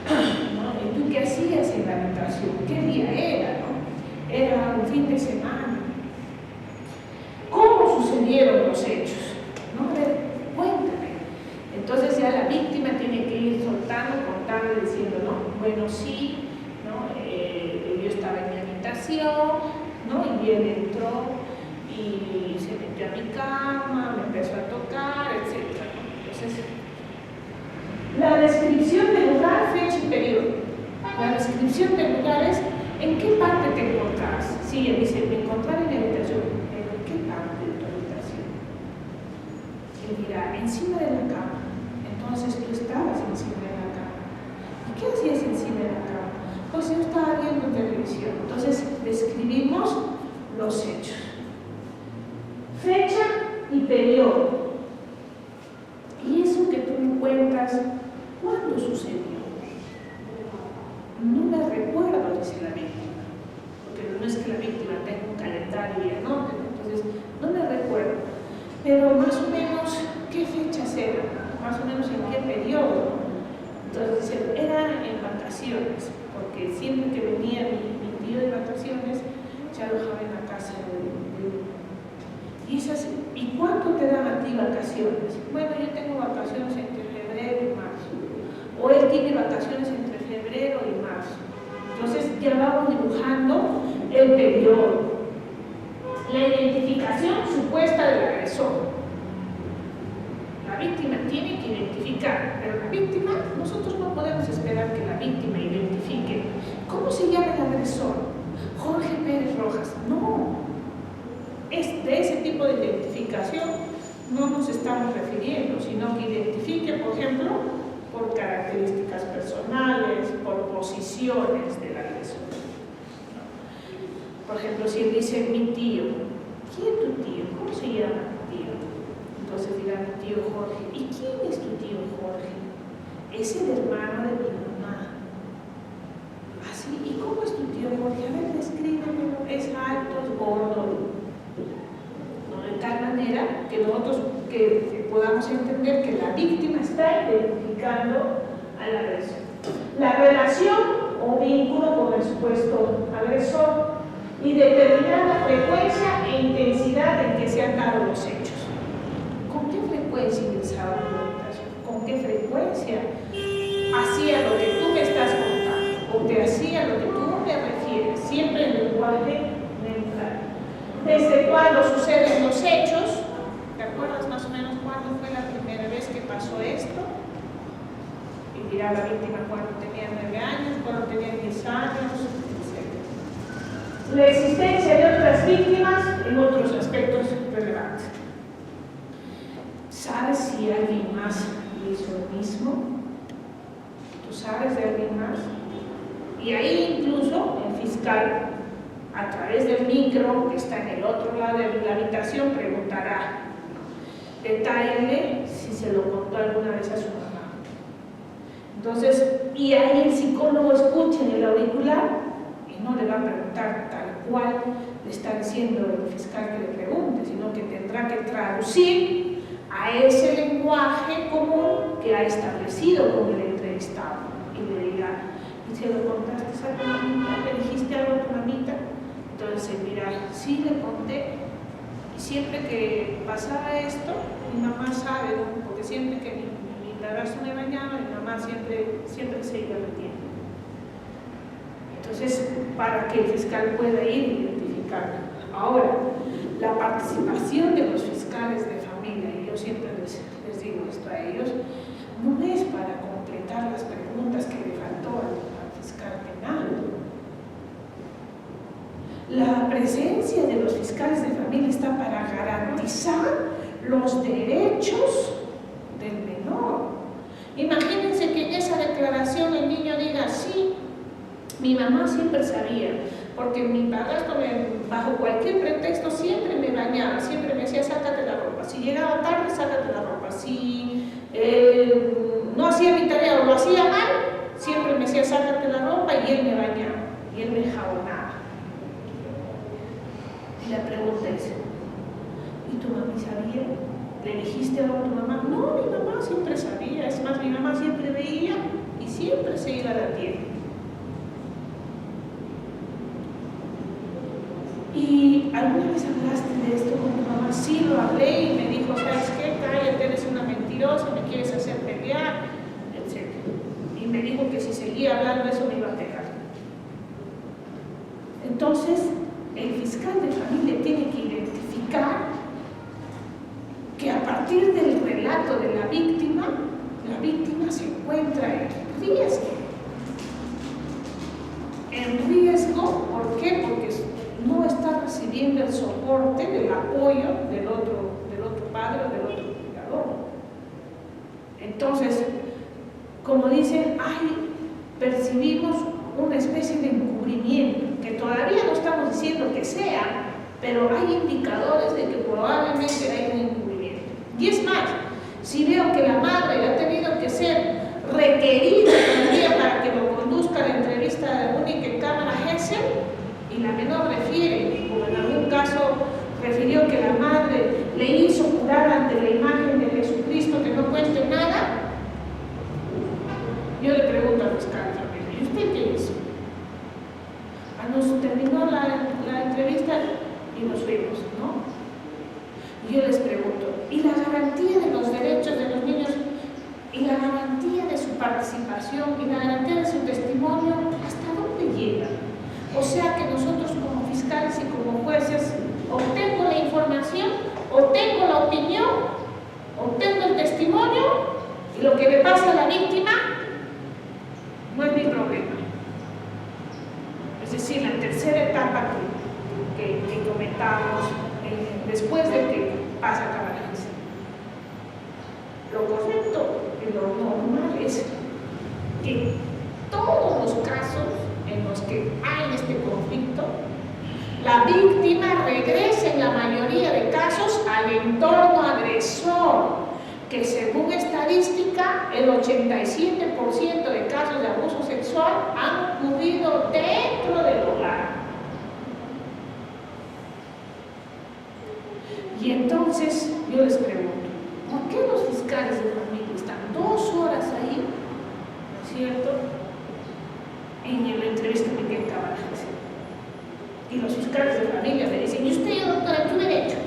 ¿No? ¿Y tú qué hacías en la habitación? ¿Qué día era? ¿No? Era un fin de semana. ¿Cómo sucedieron los hechos? ¿No? Cuéntame. Entonces ya la víctima tiene que ir soltando, contando, diciendo, ¿no? Bueno, sí, ¿no? Yo estaba en mi habitación, ¿no? Y él entró y se metió a mi cama, me empezó a tocar, etc. Entonces, la descripción del lugar, fecha y periodo. La descripción del lugar es en qué parte te encontrabas. Sí, él dice, me encontraba en mi habitación. ¿Pero en qué parte de tu habitación? Él dirá, encima de la cama. Entonces tú estabas encima de la cama. ¿Y qué hacías encima de la cama? Pues yo estaba viendo televisión. Entonces describimos los hechos. Fecha y periodo. Y eso que tú me cuentas, ¿cuándo sucedió? No me recuerdo, dice la víctima. Porque no es que la víctima tenga un calendario y anote, entonces no me recuerdo. Pero más o menos, ¿qué fechas eran? Más o menos en qué periodo. Entonces eran en vacaciones, porque siempre que venía mi tío de vacaciones, se alojaba en la casa de y es así. ¿Y cuánto te dan a ti vacaciones? Bueno, yo tengo vacaciones entre febrero y marzo. O él tiene vacaciones entre febrero y marzo. Entonces ya vamos dibujando el periodo. La identificación supuesta del agresor. La víctima tiene que identificar, pero la víctima, nosotros no podemos esperar que la víctima identifique. ¿Cómo se llama el agresor? Jorge Pérez Rojas. No. De ese tipo de identificación no nos estamos refiriendo, sino que identifique, por ejemplo, por características personales, por posiciones del agresor. Por ejemplo, si él dice mi tío, ¿quién es tu tío? ¿Cómo se llama tu tío? Entonces dirá mi tío Jorge. ¿Y quién es tu tío Jorge? Es el hermano de mi mamá. ¿Ah, sí, ¿y cómo es tu tío? Porque a ver, descríbemelo, es alto, es gordo, ¿no? De tal manera que nosotros que podamos entender que la víctima está identificando al agresor. La relación o vínculo con el supuesto agresor y determinar la frecuencia e intensidad en que se han dado los hechos. ¿Con qué frecuencia ingresaba la habitación? ¿Con qué frecuencia hacía lo que tú me estás contando? ¿O te hacía lo que tú me refieres? Siempre en lenguaje neutral. ¿Desde cuándo suceden los hechos? ¿Te acuerdas más o menos cuándo fue la primera vez que pasó esto? Y dirá la víctima cuando tenía 9 años, cuando tenía 10 años, etc. La existencia de otras víctimas en otros aspectos relevantes. ¿Sabes si alguien más hizo lo mismo? ¿Tú sabes de alguien más? Y ahí incluso el fiscal, a través del micro que está en el otro lado de la habitación, preguntará, detállale si se lo contó alguna vez a su mamá. Entonces, y ahí el psicólogo escucha en el auricular y no le va a preguntar tal cual le está diciendo el fiscal que le pregunte, sino que tendrá que traducir a ese lenguaje común que ha establecido con el entrevistado y le dirá, ¿y se lo contaste a tu mamita? ¿Le dijiste algo a tu mamita? Entonces él dirá, sí, le conté. Y siempre que pasaba esto, mi mamá sabe, ¿no? Porque siempre que mi padrastro me bañaba, mi mamá siempre se iba metiendo. Entonces, para que el fiscal pueda ir identificando. Ahora, la participación de los fiscales de familia, y yo siempre les digo esto a ellos, no es para completar las preguntas que le faltó al fiscal penal. La presencia de los fiscales de familia está para garantizar los derechos del menor. Imagínense que en esa declaración el niño diga, sí, mi mamá siempre sabía, porque mi padrastro bajo cualquier pretexto siempre me bañaba, siempre me decía, sácate la ropa. Si llegaba tarde, sácate la ropa. Si no hacía mi tarea o lo hacía mal, siempre me decía, sácate la ropa, y él me bañaba, y él me jabonaba. Y la pregunta es, ¿y tu mamá sabía? ¿Le dijiste algo a tu mamá? No, mi mamá siempre sabía, es más, mi mamá siempre veía y siempre se iba a la tienda. ¿Y alguna vez hablaste de esto con tu mamá? Sí, lo hablé y me dijo, ¿sabes qué? Cállate, eres una mentirosa, me quieres hacer pelear, etc. Y me dijo que si seguía hablando eso me iba a pegar. Entonces, el fiscal de familia tiene que identificar que a partir del relato de la víctima se encuentra en riesgo. En riesgo, ¿por qué? Porque no está recibiendo el soporte del apoyo del otro padre o del otro cuidador. Entonces, como dicen, percibimos una especie de encubrimiento, que todavía no estamos diciendo que sea, pero hay indicadores de que probablemente hay un encubrimiento. Y es más, si veo que la madre ha tenido que ser requerida todavía para que lo conduzca a la entrevista única en cámara Gesell, y la menor refiere, como en algún caso refirió que la madre le hizo jurar ante la imagen de Jesucristo que no cuente nada, yo le pregunto al fiscal también, ¿y usted qué hizo? Nos terminó la entrevista y nos fuimos, ¿no? Y yo les pregunto, ¿y la garantía de los derechos de los niños? ¿Y la garantía de su participación? ¿Y la garantía de su testimonio? ¿Hasta dónde llega? O sea que nosotros como fiscales y como jueces obtengo la información, obtengo la opinión, obtengo el testimonio, y lo que le pasa a la víctima no es mi problema. Es decir, la tercera etapa que comentábamos después de que pasa a cámara Gesell. Lo correcto y lo normal es que todos los casos en los que hay este conflicto, la víctima regrese en la mayoría de casos al entorno agresor, que según estadística el 87% de casos de abuso sexual han ocurrido ocurrido dentro del hogar. Y entonces yo les pregunto, ¿por qué los fiscales de familia están 2 horas ahí, ¿no es cierto?, en la entrevista que Miguel Cámara Gesell? Y los fiscales de familia me dicen, ¿y usted, doctora, qué hubiera hecho?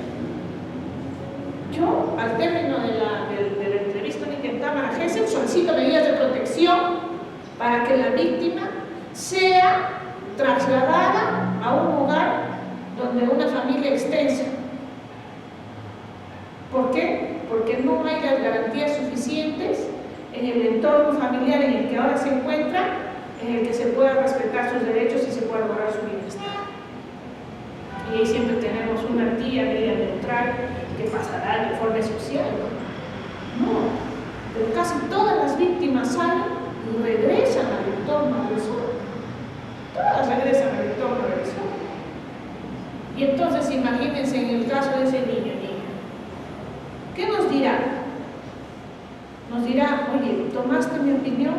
Yo, al término de la entrevista de Miguel Cámara Gesell, solicito medidas de protección para que la víctima sea trasladada a un hogar donde una familia extensa. ¿Por qué? Porque no hay las garantías suficientes en el entorno familiar en el que ahora se encuentra, en el que se pueda respetar sus derechos y se pueda lograr su bienestar. Y ahí siempre tenemos una tía media neutral que pasará el informe social. No, pero casi todas las víctimas salen y regresan al entorno agresor. Todas regresan al entorno agresor. Y entonces imagínense en el caso de ese niño. ¿Qué nos dirá? Nos dirá, oye, ¿tomaste mi opinión?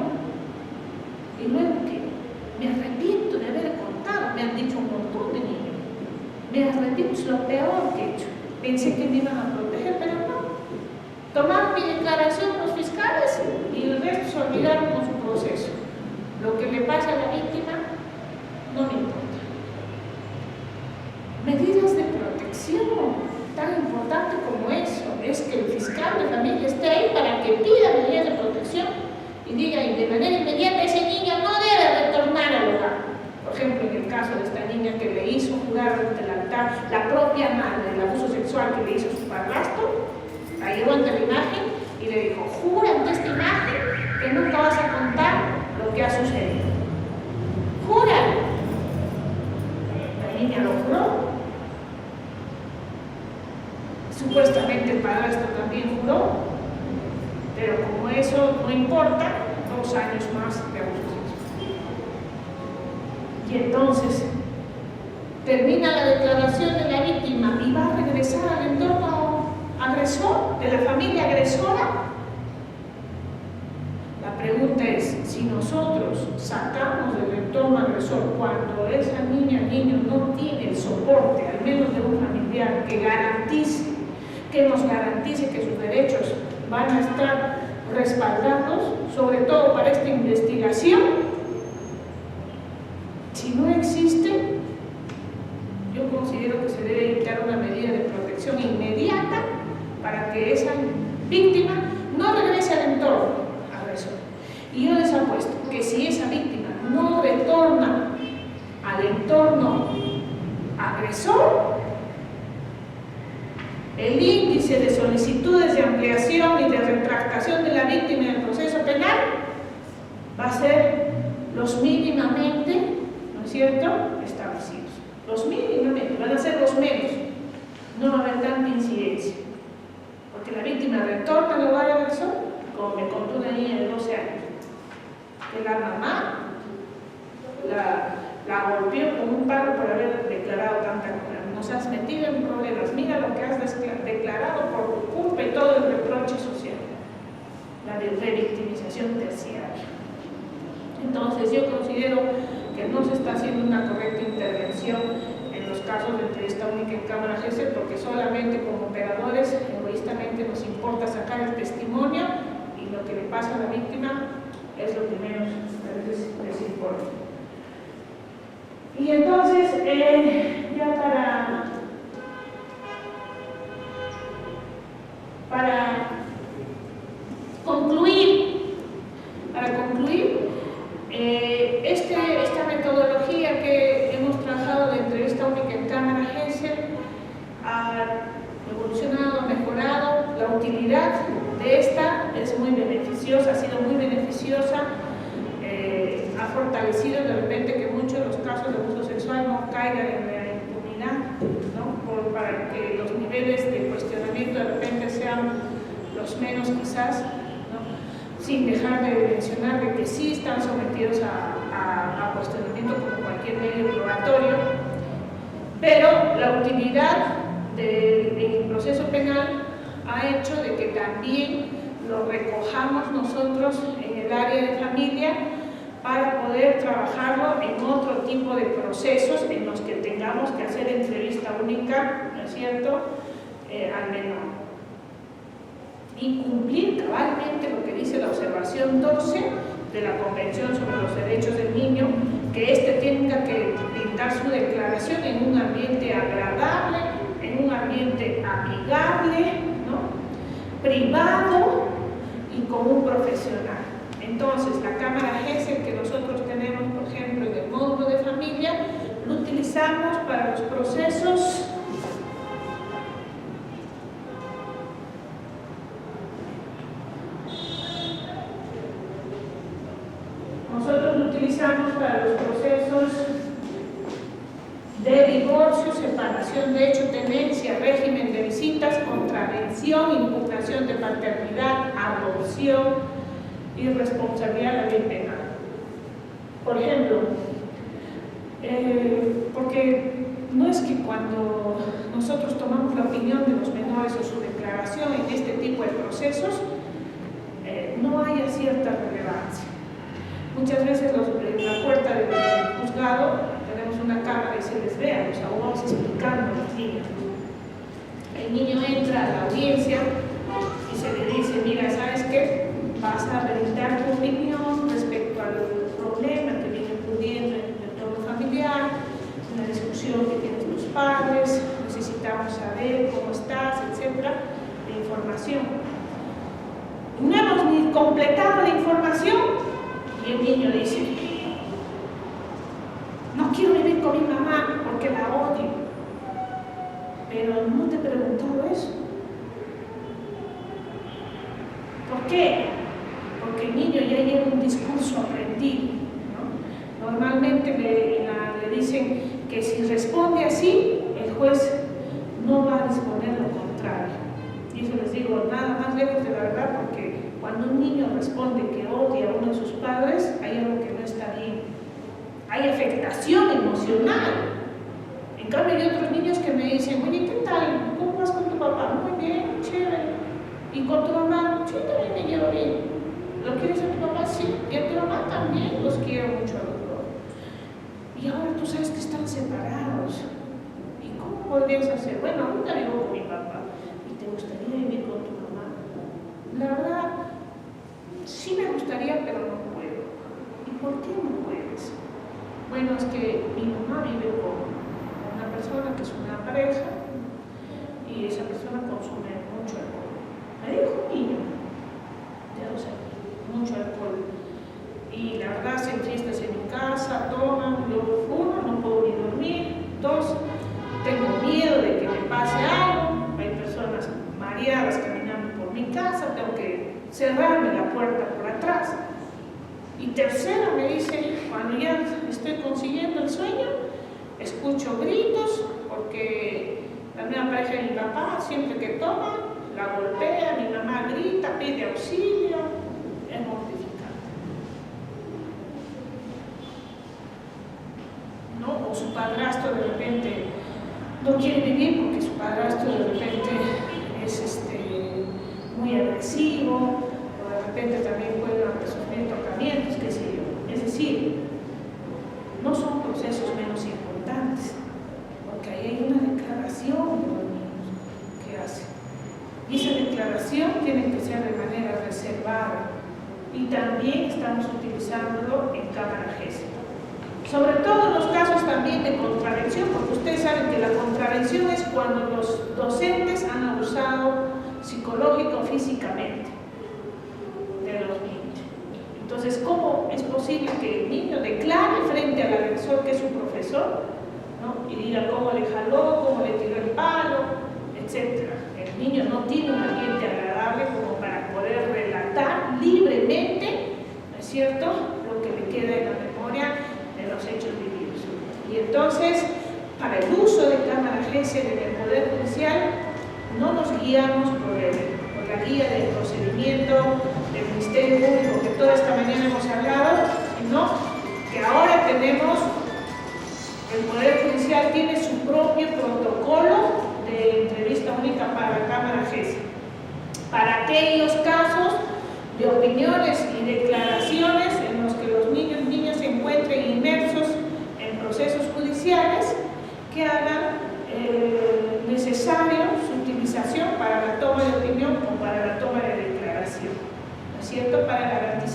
Y luego, ¿qué? Me arrepiento de haber contado, me han dicho un montón de niños. Me arrepiento, es lo peor que he hecho. Pensé que me iban a proteger, pero no. Tomaron mi declaración los fiscales y el resto se olvidaron con su proceso. Lo que le pasa a la víctima no me importa. Medidas de protección. Tan importante como eso es que el fiscal de familia esté ahí para que pida medidas de protección y diga y de manera inmediata ese niño no debe retornar al hogar. Por ejemplo, en el caso de esta niña que le hizo jugar ante el altar la propia madre, el abuso sexual que le hizo su padrastro, la llevó ante la imagen y le dijo, jura ante esta imagen que nunca vas a contar lo que ha sucedido. ¡Jura! La niña lo juró. Supuestamente el padrastro también juró, pero como eso no importa, 2 años más de abuso sexual. Y entonces termina la declaración de la víctima y va a regresar al entorno agresor, de la familia agresora. La pregunta es, si nosotros sacamos del entorno agresor cuando esa niña o niño no tiene el soporte, al menos de un familiar, que nos garantice que sus derechos van a estar respaldados, sobre todo para esta investigación, si no existe, yo considero que se debe dictar una medida de protección inmediata para que esa víctima no regrese al entorno agresor. Y yo les apuesto que si esa víctima no retorna al entorno agresor, el índice de solicitudes de ampliación y de retractación de la víctima en el proceso penal va a ser los mínimamente, ¿no es cierto?, establecidos. Los mínimamente, van a ser los menos. No va a haber tanta incidencia. Porque la víctima retorna al hogar agresor, como me contó una niña de 12 años, que la mamá la golpeó con un palo por haber declarado tanta cosa. Nos has metido en problemas, mira lo que has declarado por tu culpa y todo el reproche social, la de revictimización terciaria. Entonces yo considero que no se está haciendo una correcta intervención en los casos de entrevista única en Cámara Gesell, porque solamente como operadores egoístamente nos importa sacar el testimonio y lo que le pasa a la víctima es lo que menos les importa. Y entonces, ya para concluir, esta metodología que hemos trabajado de entrevista única en Cámara Gesell ha evolucionado, ha mejorado. La utilidad de esta es muy beneficiosa, ha sido muy beneficiosa. Ha fortalecido de repente que muchos de los casos de abuso sexual no caigan en la impunidad, ¿no? Para que los niveles de cuestionamiento de repente sean los menos quizás, ¿no? Sin dejar de mencionar de que sí están sometidos a cuestionamiento como cualquier medio probatorio, pero la utilidad del proceso penal ha hecho de que también lo recojamos nosotros en el área de familia para poder trabajarlo en otro tipo de procesos en los que tengamos que hacer entrevista única, ¿no es cierto?, al menor. Y cumplir cabalmente lo que dice la observación 12 de la Convención sobre los Derechos del Niño, que éste tenga que brindar su declaración en un ambiente agradable, en un ambiente amigable, ¿no?, privado y con un profesional. Entonces, la cámara GESEL que nosotros tenemos, por ejemplo, en el módulo de familia, lo utilizamos para los procesos de divorcio, separación de hecho, tenencia, régimen de visitas, contravención, impugnación de paternidad, adopción y responsabilidad de la ley penal. Por ejemplo, porque no es que cuando nosotros tomamos la opinión de los menores o su declaración en este tipo de procesos, no haya cierta relevancia. Muchas veces en la puerta del juzgado tenemos una cámara y se les ve a los abogados explicando a los niños. El niño entra a la audiencia y se le dice, mira, ¿sabes qué? Vas a brindar tu opinión respecto al problema que viene ocurriendo en el entorno familiar, una discusión que tienen tus padres, necesitamos saber cómo estás, etcétera, de información. No hemos ni completado la información y el niño dice, no quiero vivir con mi mamá porque la odio. Pero no te he preguntado eso. ¿Por qué? Porque el niño ya lleva un discurso aprendido, ¿no? Normalmente le dicen que si responde así, el juez no va a disponer lo contrario. Y eso les digo, nada más lejos de la verdad, porque cuando un niño responde que odia a uno de sus padres, hay algo que no está bien. Hay afectación emocional. En cambio, hay otros niños que me dicen, oye, ¿qué tal? ¿Cómo vas con tu papá? Muy bien, chévere. ¿Y con tu mamá? Sí, también me llevo bien. ¿Lo quieres a tu papá? Sí. Y a tu mamá también. Los quiero mucho a los dos. Y ahora tú sabes que están separados. ¿Y cómo podrías hacer? Bueno, ahorita vivo con mi papá. ¿Y te gustaría vivir con tu mamá? La verdad, sí me gustaría, pero no puedo. ¿Y por qué no puedes? Bueno, es que mi mamá vive con una persona que es una pareja y esa persona consume mucho alcohol. Me dijo un niño de 12 años, mucho alcohol. Y la verdad, hacen fiestas en mi casa, toman, yo, uno, no puedo ni dormir, dos, tengo miedo de que me pase algo, hay personas mareadas caminando por mi casa, tengo que cerrarme la puerta por atrás. Y tercero, me dice, cuando ya estoy consiguiendo el sueño, escucho gritos, porque la misma pareja de mi papá, siempre que toma, la golpea, mi mamá grita, pide auxilio, es mortificante. ¿No? O su padrastro de repente no quiere vivir porque su padrastro de repente es muy agresivo, o de repente también puede sufrir tocamientos, qué sé yo. Es decir, no son procesos menos importantes, porque ahí hay una declaración de los niños que hacen. Y esa declaración tiene que ser de manera reservada. Y también estamos utilizándolo en cámara GESEL. Sobre todo en los casos también de contravención, porque ustedes saben que la contravención es cuando los docentes han abusado psicológico o físicamente de los niños. Entonces, ¿cómo es posible que el niño declare frente al agresor, que es su profesor, ¿no? Y diga cómo le jaló, cómo le tiró el palo, etcétera? El niño no tiene un ambiente agradable como para poder relatar libremente, ¿no es cierto?, lo que le queda en la memoria de los hechos vividos. Y entonces, para el uso de cámara GESEL en el Poder Judicial, no nos guiamos por la guía del procedimiento del Ministerio Público que toda esta mañana hemos hablado, sino que ahora tenemos, el Poder Judicial tiene su propio protocolo de entrevista única para la cámara GESEL, para aquellos casos de opiniones y declaraciones en los que los niños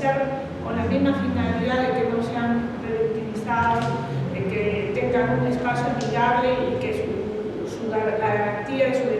ser con la misma finalidad de que no sean revictimizados, de que tengan un espacio amigable y que la garantía de su